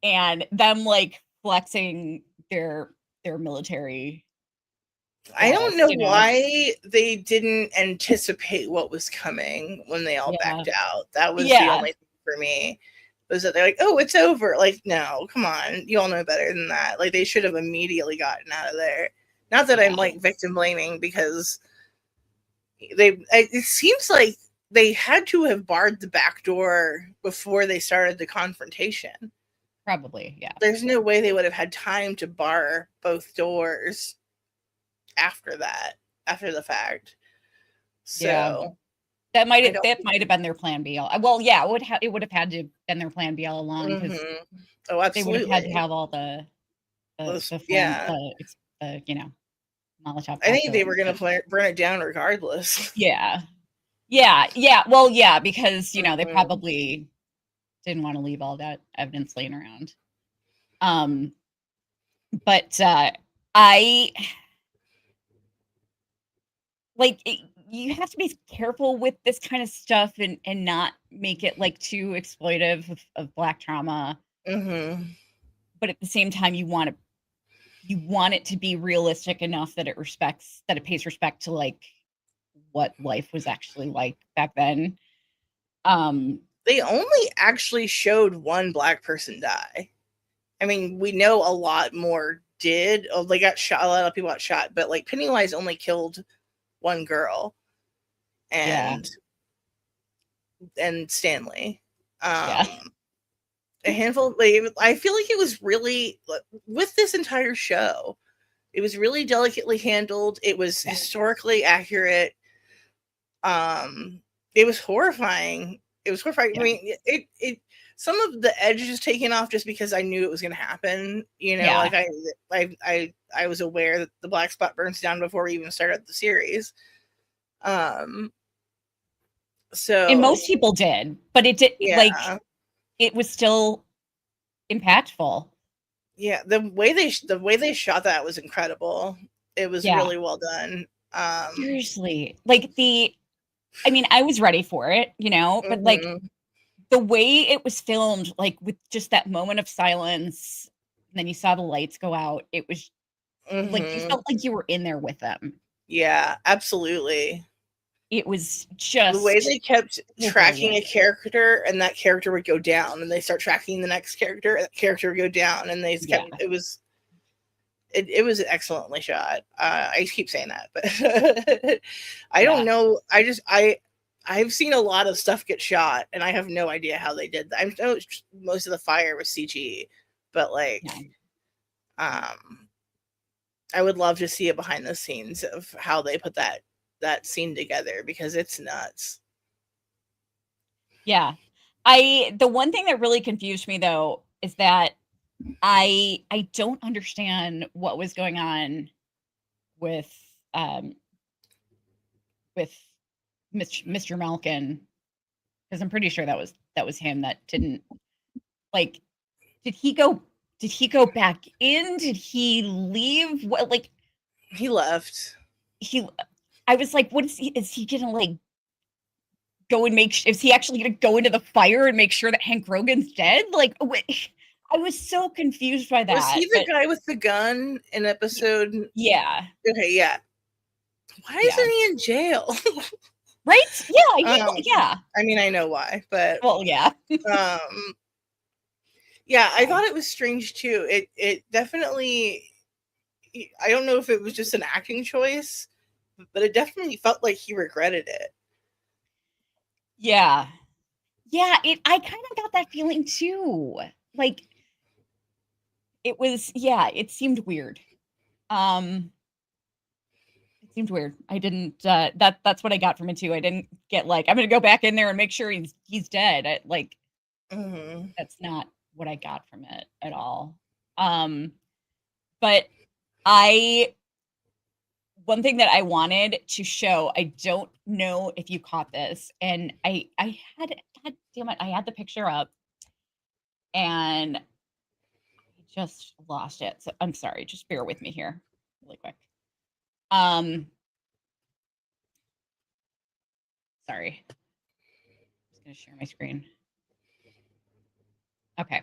And them like flexing their military. I don't know why they didn't anticipate what was coming when they all backed out. That was the only thing for me. Was that they're like, oh, it's over. Like, no, come on. You all know better than that. Like, they should have immediately gotten out of there. Not that I'm like victim blaming, because it seems like they had to have barred the back door before they started the confrontation. Probably, yeah. There's no way they would have had time to bar both doors after the fact. So that might have been their plan B. Well, yeah, it would have had to been their plan B all along, because oh, absolutely, they would have had to have all the you know, Molotov I think they cocktail. were going to burn it down regardless. Yeah. Well, yeah, because they Mhm. probably didn't want to leave all that evidence laying around. But I like you have to be careful with this kind of stuff and not make it like too exploitive of Black trauma. Mhm. But at the same time, you want it to be realistic enough that it pays respect to like what life was actually like back then. They only actually showed one Black person die. I mean, we know a lot more did. Oh, they got shot. A lot of people got shot, but like Pennywise only killed one girl, Yeah. and Stanley. Yeah. A handful. Like, I feel like it was really, with this entire show, it was really delicately handled. It was historically accurate. It was horrifying. It was horrifying. Yeah. I mean, it some of the edge is taken off just because I knew it was going to happen. Yeah. Like I was aware that the black spot burns down before we even started the series. So And most people did, but it did like yeah, it was still impactful. yeah. The way they shot that was incredible. It was Yeah. really well done. Seriously. Like I mean, I was ready for it, but like Mhm. the way it was filmed, like with just that moment of silence, and then you saw the lights go out, it was like you Mhm. felt like you were in there with them. Yeah, absolutely. It was The way just they kept so tracking a brilliant. character, and that character would go down, and they start tracking the next character, and that character would go down, and they just Yeah. kept. It was excellently shot. I keep saying that, but I don't know. I've seen a lot of stuff get shot, and I have no idea how they did that. I know most of the fire was CG, but like, Yeah. I would love to see a behind the scenes of how they put that scene together, because it's nuts. Yeah. The one thing that really confused me though is that I don't understand what was going on with um with Mr. Malkin, because I'm pretty sure that was him that didn't like did he go back in? Did he leave? What like He left. he I was like, what is he gonna like go and is he actually gonna go into the fire and make sure that Hank Rogan's dead? Like I was so confused by Was that. he the But guy with the gun in episode? yeah. Okay, yeah. Why Yeah. isn't he in jail? Right? Yeah, yeah. I mean, I know why, but Well, yeah. um, yeah, I thought it was strange too. It definitely. I don't know if it was just an acting choice, but it definitely felt like he regretted it. Yeah. Yeah, I kind of got that feeling too. Like it seemed weird. Um it seemed weird. I didn't that's what I got from it too. I didn't get like I'm going to go back in there and make sure he's dead. Mm-hmm. That's not what I got from it at all. But I one thing that I wanted to show, I don't know if you caught this, and I had God damn it, I had the picture up and I just lost it. So I'm sorry, just bear with me here really quick. Um sorry. Just gonna share my screen. Okay.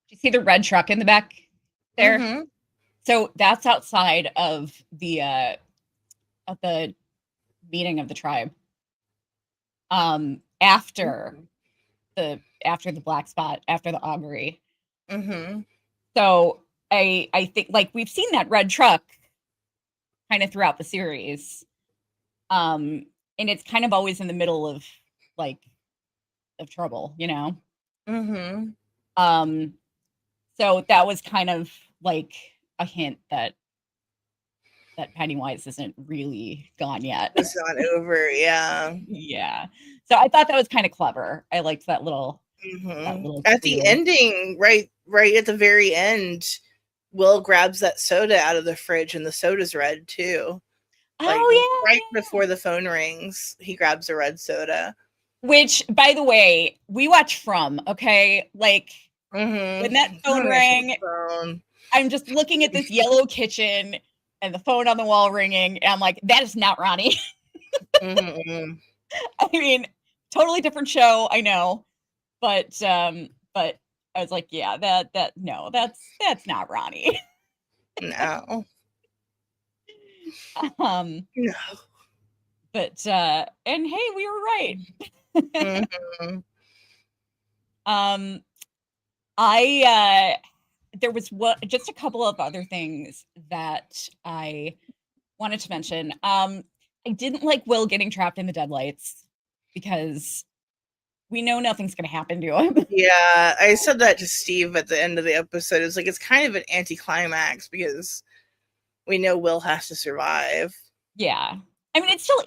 Do you see the red truck in the back there? Mm-hmm. So that's outside of the meeting of the tribe. After the black spot, after the augury. Mm-hmm. So I think like we've seen that red truck kind of throughout the series. And it's kind of always in the middle of like of trouble, Mm-hmm. Um so that was kind of like a hint that Pennywise isn't really gone yet. It's not over. Yeah. Yeah. So I thought that was kind of clever. I liked that little Mm-hmm. clue. At the ending, right at the very end, Will grabs that soda out of the fridge, and the soda's red too. Like Oh right yeah. before the phone rings, he grabs a red soda. Which, by the way, we watch From, okay? Like when that phone Oh, rang, phone. I'm just looking at this yellow kitchen and the phone on the wall ringing, and I'm like, that is not Ronnie. Mm-hmm. I mean, totally different show, I know, but I was like, yeah, no, that's not Ronnie. No. um, No. but and hey, we were right. Mm-hmm. I there was just a couple of other things that I wanted to mention. I didn't like Will getting trapped in the deadlights because we know nothing's going to happen to him. Yeah, I said that to Steve at the end of the episode. It's like it's kind of an anticlimax because we know Will has to survive. Yeah. I mean, it still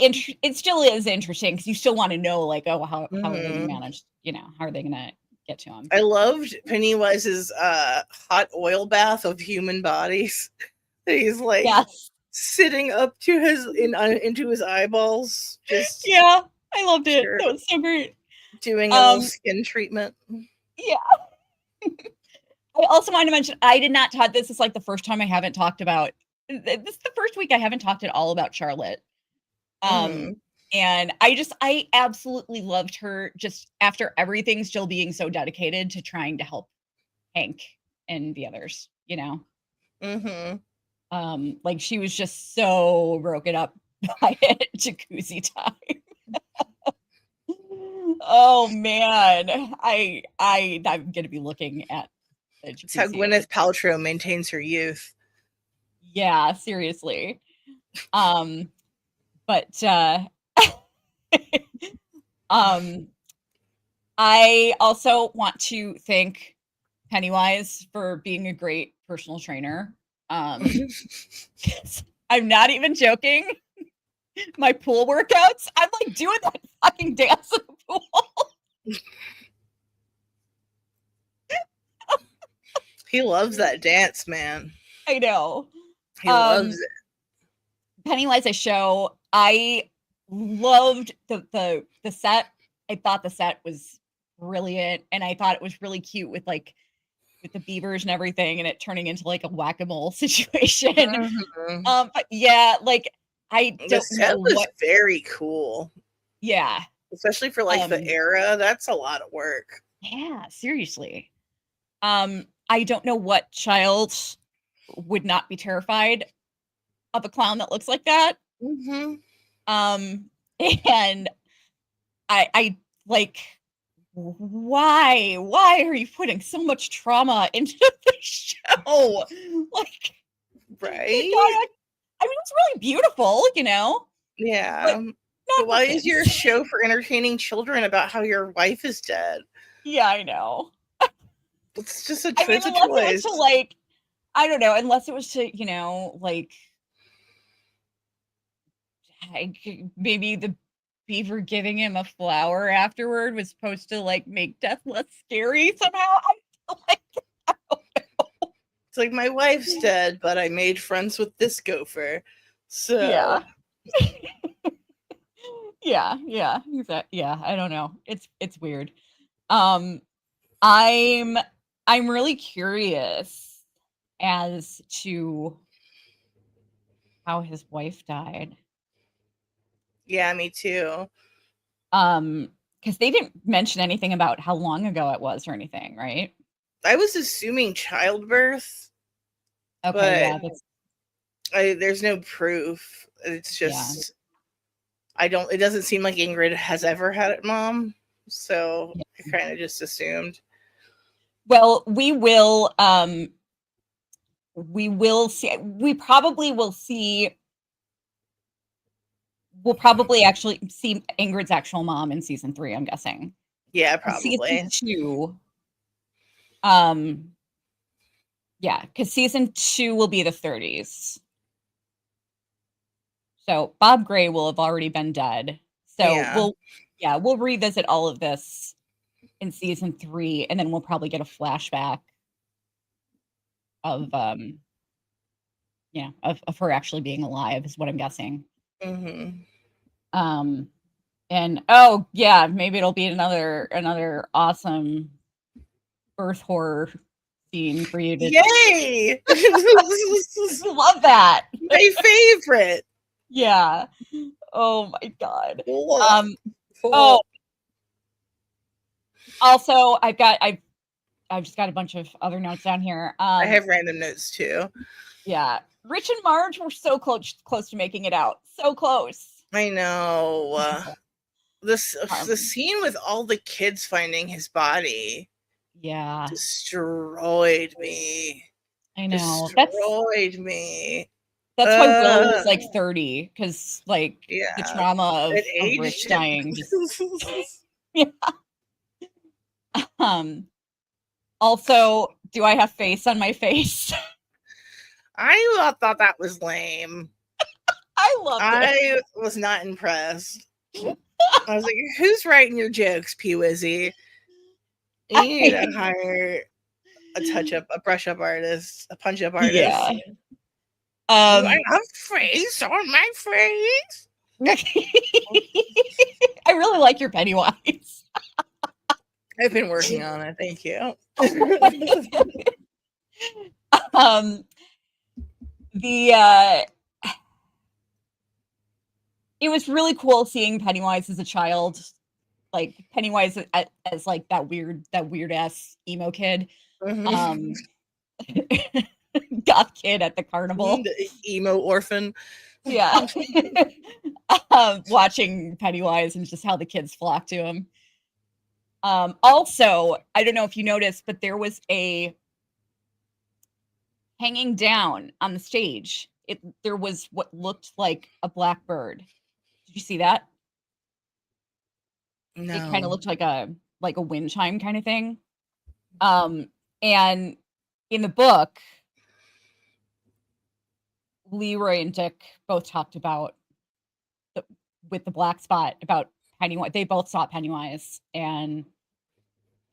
is interesting because you still want to know, like, oh, how are they going to manage? How are they going to get to him? I loved Pennywise's hot oil bath of human bodies. He's like Yes. sitting up to into his eyeballs. Just yeah, I loved it. That was so great. Doing a little skin treatment. Yeah. I also wanted to mention, I did not talk. This is like the first time I haven't talked about. This is the first week I haven't talked at all about Charlotte. And I absolutely loved her just after everything, still being so dedicated to trying to help Hank and the others, like she was just so broken up by it. Jacuzzi time. Oh man, I'm gonna be looking at the jacuzzi. It's how Gwyneth Paltrow maintains her youth. Yeah, seriously. But I also want to thank Pennywise for being a great personal trainer. I'm not even joking. My pool workouts, I'm like doing that fucking dance in the pool. He loves that dance, man. I know. He loves it. Pennywise, a show. I loved the set. I thought the set was brilliant, and I thought it was really cute with the beavers and everything, and it turning into like a whack-a-mole situation. But yeah, like I don't know what very cool. Yeah. Especially for like the era, that's a lot of work. Yeah, seriously. I don't know what child would not be terrified of a clown that looks like that. And I like, why are you putting so much trauma into the show? Like, right? I mean, it's really beautiful, Yeah. But why is your show for entertaining children about how your wife is dead? Yeah, I know. It's just a choice. I mean, unless it was to like, I don't know, unless it was to, like maybe the beaver giving him a flower afterward was supposed to like make death less scary somehow. I don't know. It's like my wife's dead, but I made friends with this gopher. So yeah. yeah, exactly. Yeah, I don't know. It's weird. I'm really curious as to how his wife died. Yeah, me too. Because they didn't mention anything about how long ago it was or anything, right? I was assuming childbirth. Okay, there's no proof. It's just it doesn't seem like Ingrid has ever had it, Mom. So I kind of just assumed. Well, we will see. We'll probably actually see Ingrid's actual mom in season 3, I'm guessing. Yeah, probably. Season 2. Yeah, because season 2 will be the 30s. So Bob Gray will have already been dead. So we'll revisit all of this in season 3, and then we'll probably get a flashback of of her actually being alive is what I'm guessing. Mm-hmm. And oh yeah, maybe it'll be another awesome birth horror scene for you to Yay! love that. My favorite. Yeah. Oh my god. Cool. Oh, also I've just got a bunch of other notes down here. I have random notes too. Yeah. Rich and Marge were so close to making it out. So close. I know. The scene with all the kids finding his body. Yeah. Destroyed me. I know. Destroyed me. That's why Will was like 30, because like Yeah, the trauma of aged Rich him. dying just yeah. Also, do I have face on my face? I thought that was lame. I loved it. I was not impressed. I was like, who's writing your jokes, Pee Wizzy? You need to hire a brush up artist, a punch up artist. Yeah. I have face on my face. I really like your Pennywise. I've been working on it. Thank you. It was really cool seeing Pennywise as a child, like Pennywise as like that weird ass emo kid, goth kid at the carnival, the emo orphan. Yeah. Watching Pennywise and just how the kids flock to him. Also, I don't know if you noticed, but there was a hanging down on the stage. There was what looked like a black bird. Did you see that? No. It kind of looked like a wind chime kind of thing. And in the book, Leroy and Dick both talked about with the black spot about Pennywise. They both saw Pennywise, and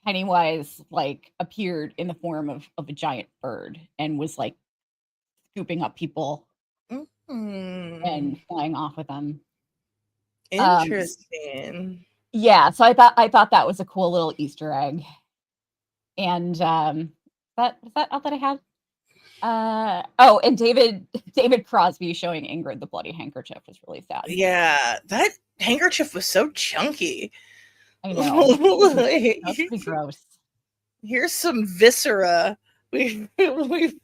Pennywise like appeared in the form of a giant bird and was like scooping up people and flying off with them. Interesting. Yeah, so I thought that was a cool little Easter egg. And was that all that I had? And David Crosby showing Ingrid the bloody handkerchief was really sad. Yeah, that handkerchief was so chunky. I know. That's pretty gross. Here's some viscera we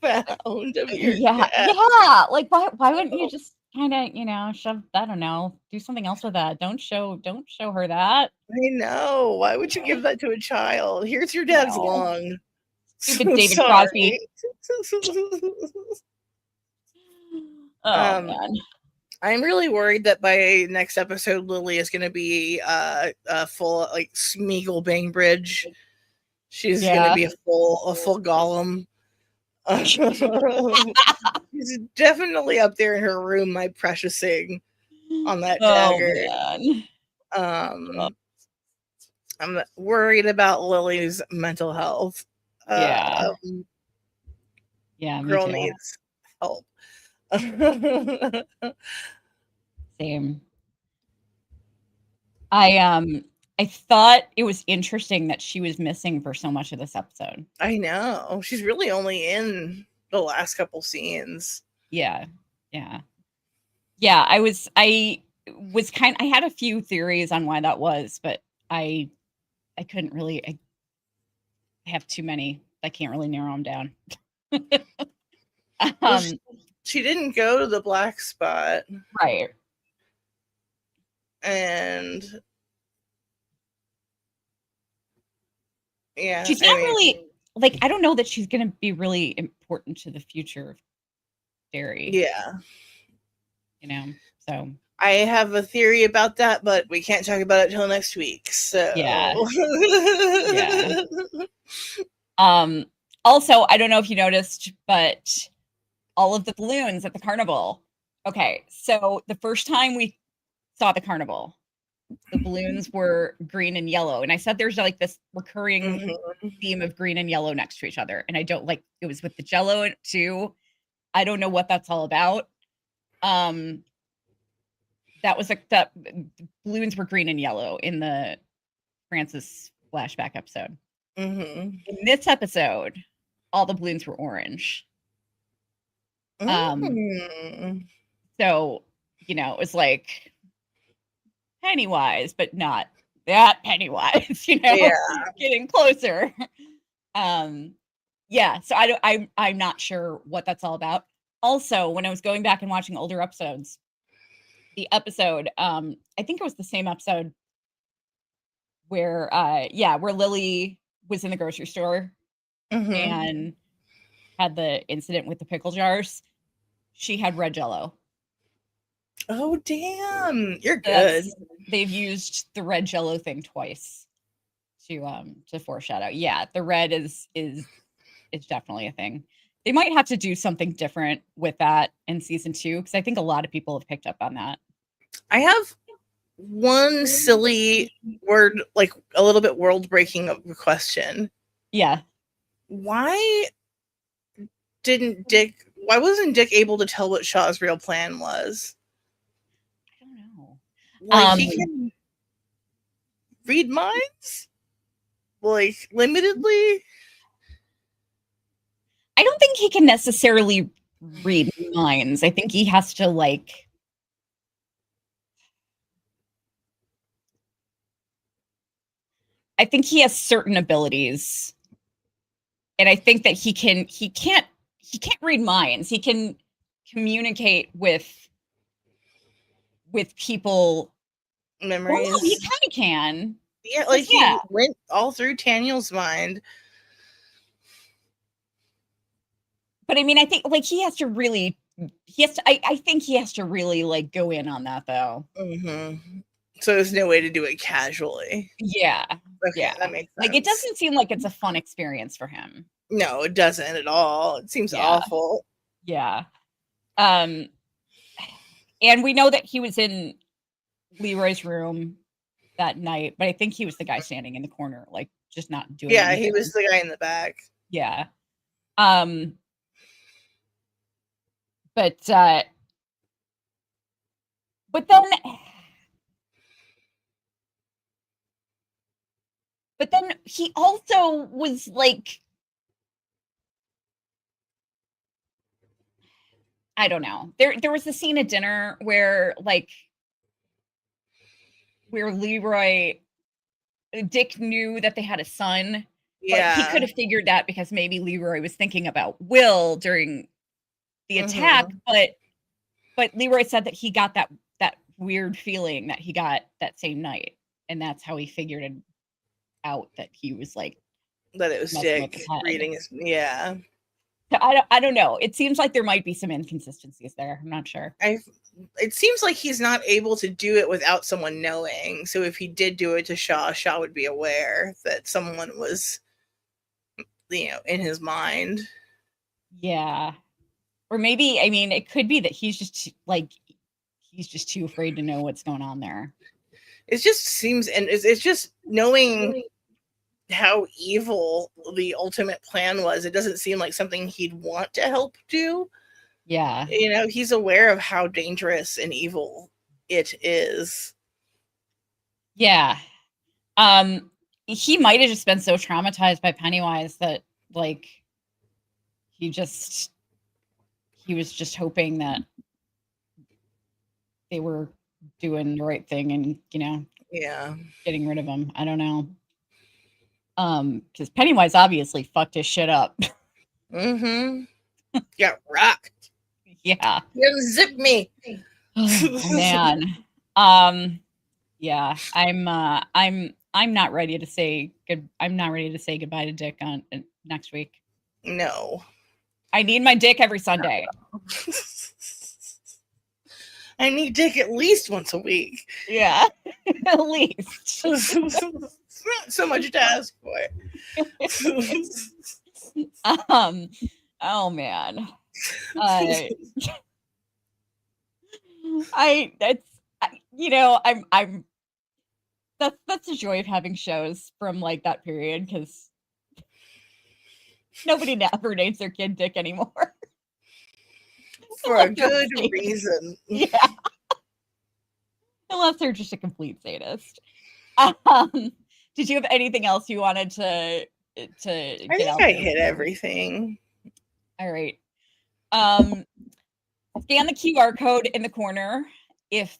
found of your dad. Yeah. Like why wouldn't you just kind of, shove, I don't know, do something else with that. Don't show her that. I know. Why would you give that to a child? Here's your dad's lung. Stupid David Crosby. Man. I'm really worried that by next episode, Lily is going to be full like Smeagol Bangbridge. She's going to be a full Gollum. She's definitely up there in her room, my precious thing, on that dagger. I'm worried about Lily's mental health. Girl needs help. Same. I thought it was interesting that she was missing for so much of this episode. I know. She's really only in the last couple scenes. Yeah. I had a few theories on why that was, but I couldn't really. I have too many. I can't really narrow them down. She didn't go to the black spot, right? And yeah, she's not really like. I don't know that she's going to be really important to the future of Derry. Yeah, So I have a theory about that, but we can't talk about it till next week. So yeah. Also, I don't know if you noticed, but all of the balloons at the carnival. Okay, so the first time we saw the carnival, the balloons were green and yellow. And I said there's like this recurring theme of green and yellow next to each other. And I don't like it was with the Jello too. I don't know what that's all about. That was like the balloons were green and yellow in the Francis flashback episode. In this episode, all the balloons were orange. So, you know, it was like Pennywise, but not that Pennywise, you know, getting closer. Yeah, so I'm not sure what that's all about. Also, when I was going back and watching older episodes, the episode, I think it was the same episode where where Lily was in the grocery store and had the incident with the pickle jars. She had red Jello. Oh damn, you're good. They've used the red Jello thing twice to foreshadow. Yeah, the red is definitely a thing. They might have to do something different with that in season 2 because I think a lot of people have picked up on that. I have one silly word, like a little bit world breaking question. Yeah. Why wasn't Dick able to tell what Shaw's real plan was? I don't know. Like he can read minds? Like limitedly? I don't think he can necessarily read minds. I think he has to like I think he has certain abilities. And I think that he can't read minds. He can communicate with people. Memories. Well, he kind of can. Yeah, like he went all through Taniel's mind. But I mean, I think like I think he has to really like go in on that though. So there's no way to do it casually. Yeah. Okay, that makes sense. Like it doesn't seem like it's a fun experience for him. No, it doesn't at all. It seems awful. Yeah. And we know that he was in Leroy's room that night, but I think he was the guy standing in the corner, like just not doing anything. He was the guy in the back. Yeah. But then he also was like, I don't know. There was a scene at dinner where Dick knew that they had a son. But he could have figured that because maybe Leroy was thinking about Will during the attack, but Leroy said that he got that weird feeling that he got that same night, and that's how he figured it out that he was like that it was Dick reading his So I don't know. It seems like there might be some inconsistencies there. I'm not sure. It seems like he's not able to do it without someone knowing. So if he did do it to Shaw would be aware that someone was, in his mind. Yeah. Or maybe, I mean, it could be that he's just too afraid to know what's going on there. It just seems, and it's just knowing how evil the ultimate plan was. It doesn't seem like something he'd want to help do. Yeah. He's aware of how dangerous and evil it is. Yeah. He might have just been so traumatized by Pennywise that like he was just hoping that they were doing the right thing and getting rid of him. I don't know. Because Pennywise obviously fucked his shit up. Got rocked. Yeah. You zip me. Oh, man. Yeah. I'm not ready to say goodbye to Dick on next week. No. I need my Dick every Sunday. I need Dick at least once a week. Yeah. At least. Not so much to ask for. Oh man. I'm that's the joy of having shows from like that period, because nobody ever names their kid Dick anymore. For a good reason. Yeah. Unless they're just a complete sadist. Did you have anything else you wanted to I get think out I there? hit everything. All right. Scan the QR code in the corner if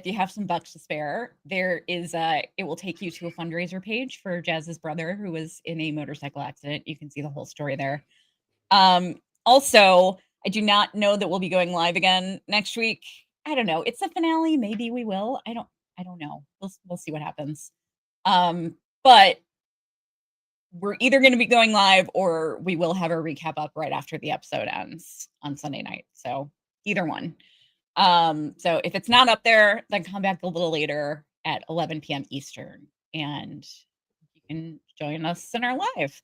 you have some bucks to spare. There is it will take you to a fundraiser page for Jazz's brother who was in a motorcycle accident. You can see the whole story there. Also, I do not know that we'll be going live again next week. I don't know. It's the finale. Maybe we will. I don't know. We'll see what happens. But we're either going to be going live or we will have our recap up right after the episode ends on Sunday night. So either one. So if it's not up there, then come back a little later at 11 p.m. Eastern and you can join us in our live.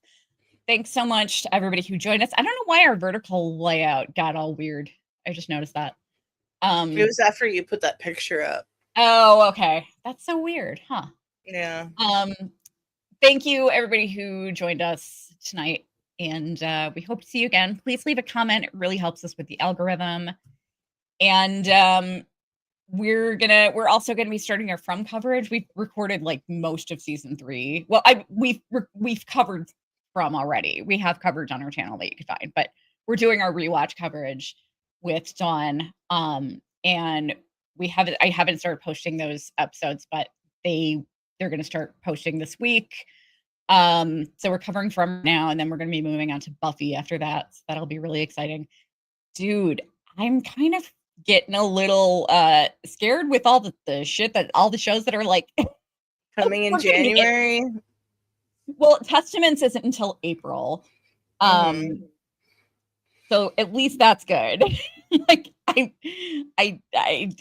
Thanks so much to everybody who joined us. I don't know why our vertical layout got all weird. I just noticed that. It was after you put that picture up. Oh, okay. That's so weird, huh? Yeah. Thank you, everybody who joined us tonight, and we hope to see you again. Please leave a comment. It really helps us with the algorithm. And we're also gonna be starting our From coverage. We've recorded like most of season 3. Well, we've covered From already. We have coverage on our channel that you can find, but we're doing our rewatch coverage with Dawn. And I haven't started posting those episodes, but they're gonna start posting this week. So we're covering From now, and then we're gonna be moving on to Buffy after that. So that'll be really exciting. Dude, I'm kind of getting a little scared with all the shit that all the shows that are like coming in January. Well, Testaments isn't until April. So at least that's good. Like I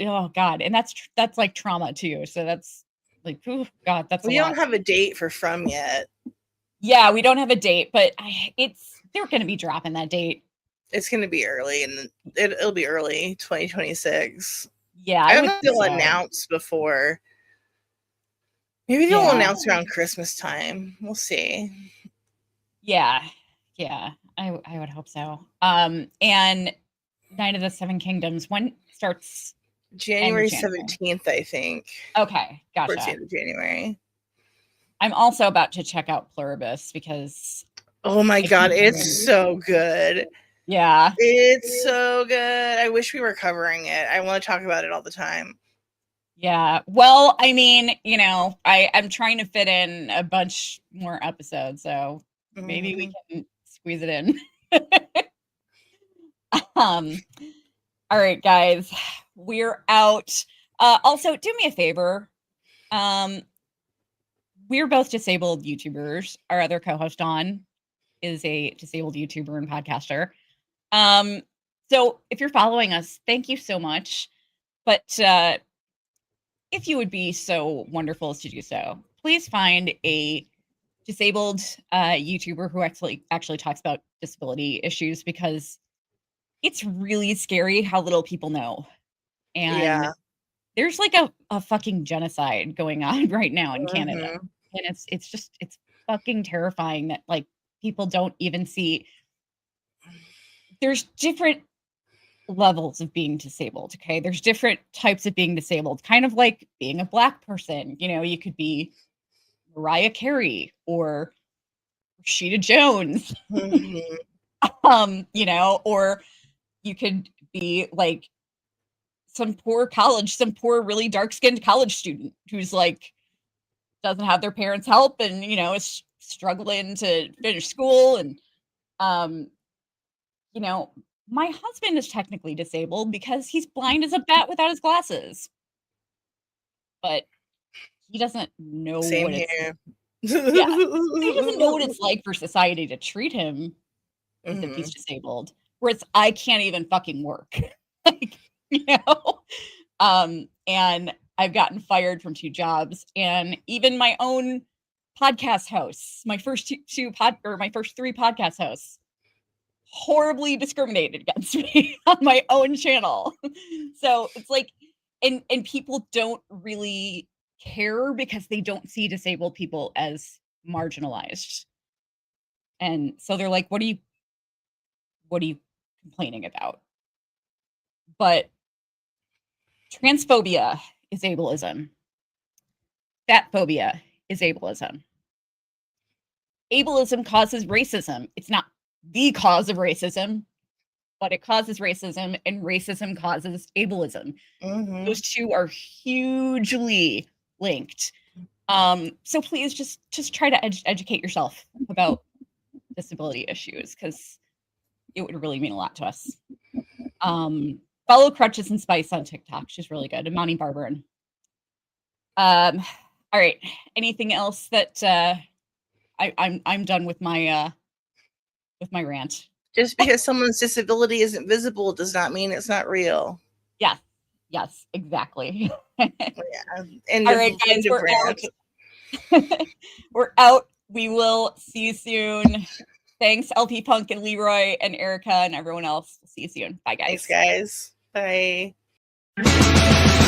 oh god, and that's like trauma too. So that's like, oh god, that's we don't have a date for From yet. Yeah, we don't have a date, but they're going to be dropping that date. It's going to be early, and it'll be early 2026. Yeah, I think they'll announce before. Maybe they'll announce around Christmas time. We'll see. Yeah, I would hope so. And Night of the Seven Kingdoms, when starts? January 17th, I think. Okay, gotcha. Towards the end of January. I'm also about to check out Pluribus because oh my god, it's so good. Yeah, it's so good. I wish we were covering it. I want to talk about it all the time. Yeah, well, I mean, I'm trying to fit in a bunch more episodes, so maybe we can squeeze it in. All right, guys, we're out. Also, do me a favor. We're both disabled YouTubers. Our other co-host, Dawn, is a disabled YouTuber and podcaster. So if you're following us, thank you so much. But if you would be so wonderful as to do so, please find a disabled YouTuber who actually talks about disability issues, because it's really scary how little people know. And there's like a fucking genocide going on right now in Canada. And it's fucking terrifying that like people don't even see. There's different levels of being disabled. Okay. There's different types of being disabled, kind of like being a Black person. You could be Mariah Carey or Rashida Jones, or you could be like some poor really dark-skinned college student who's like doesn't have their parents' help and is struggling to finish school. And my husband is technically disabled because he's blind as a bat without his glasses, but he doesn't know what it's like. Yeah, he doesn't know what it's like for society to treat him as if he's disabled, whereas I can't even fucking work. Like, and I've gotten fired from 2 jobs, and even my own podcast hosts, my first 3 podcast hosts, horribly discriminated against me on my own channel. So it's like, and people don't really care because they don't see disabled people as marginalized. And so they're like, what are you complaining about? But transphobia is ableism. Fat phobia is ableism. Ableism causes racism. It's not the cause of racism, but it causes racism, and racism causes ableism. Mhm. Those two are hugely linked. So please just try to educate yourself about disability issues, because it would really mean a lot to us. Follow Crutches and Spice on TikTok. She's really good. Imani Barbarin. All right. Anything else that I'm done with my rant. Just because someone's disability isn't visible does not mean it's not real. Yes, exactly. Yeah. All right, guys, we're out. We're out. We will see you soon. Thanks, LP Punk and Leroy and Erica and everyone else. See you soon. Bye, guys. Thanks, guys. Bye.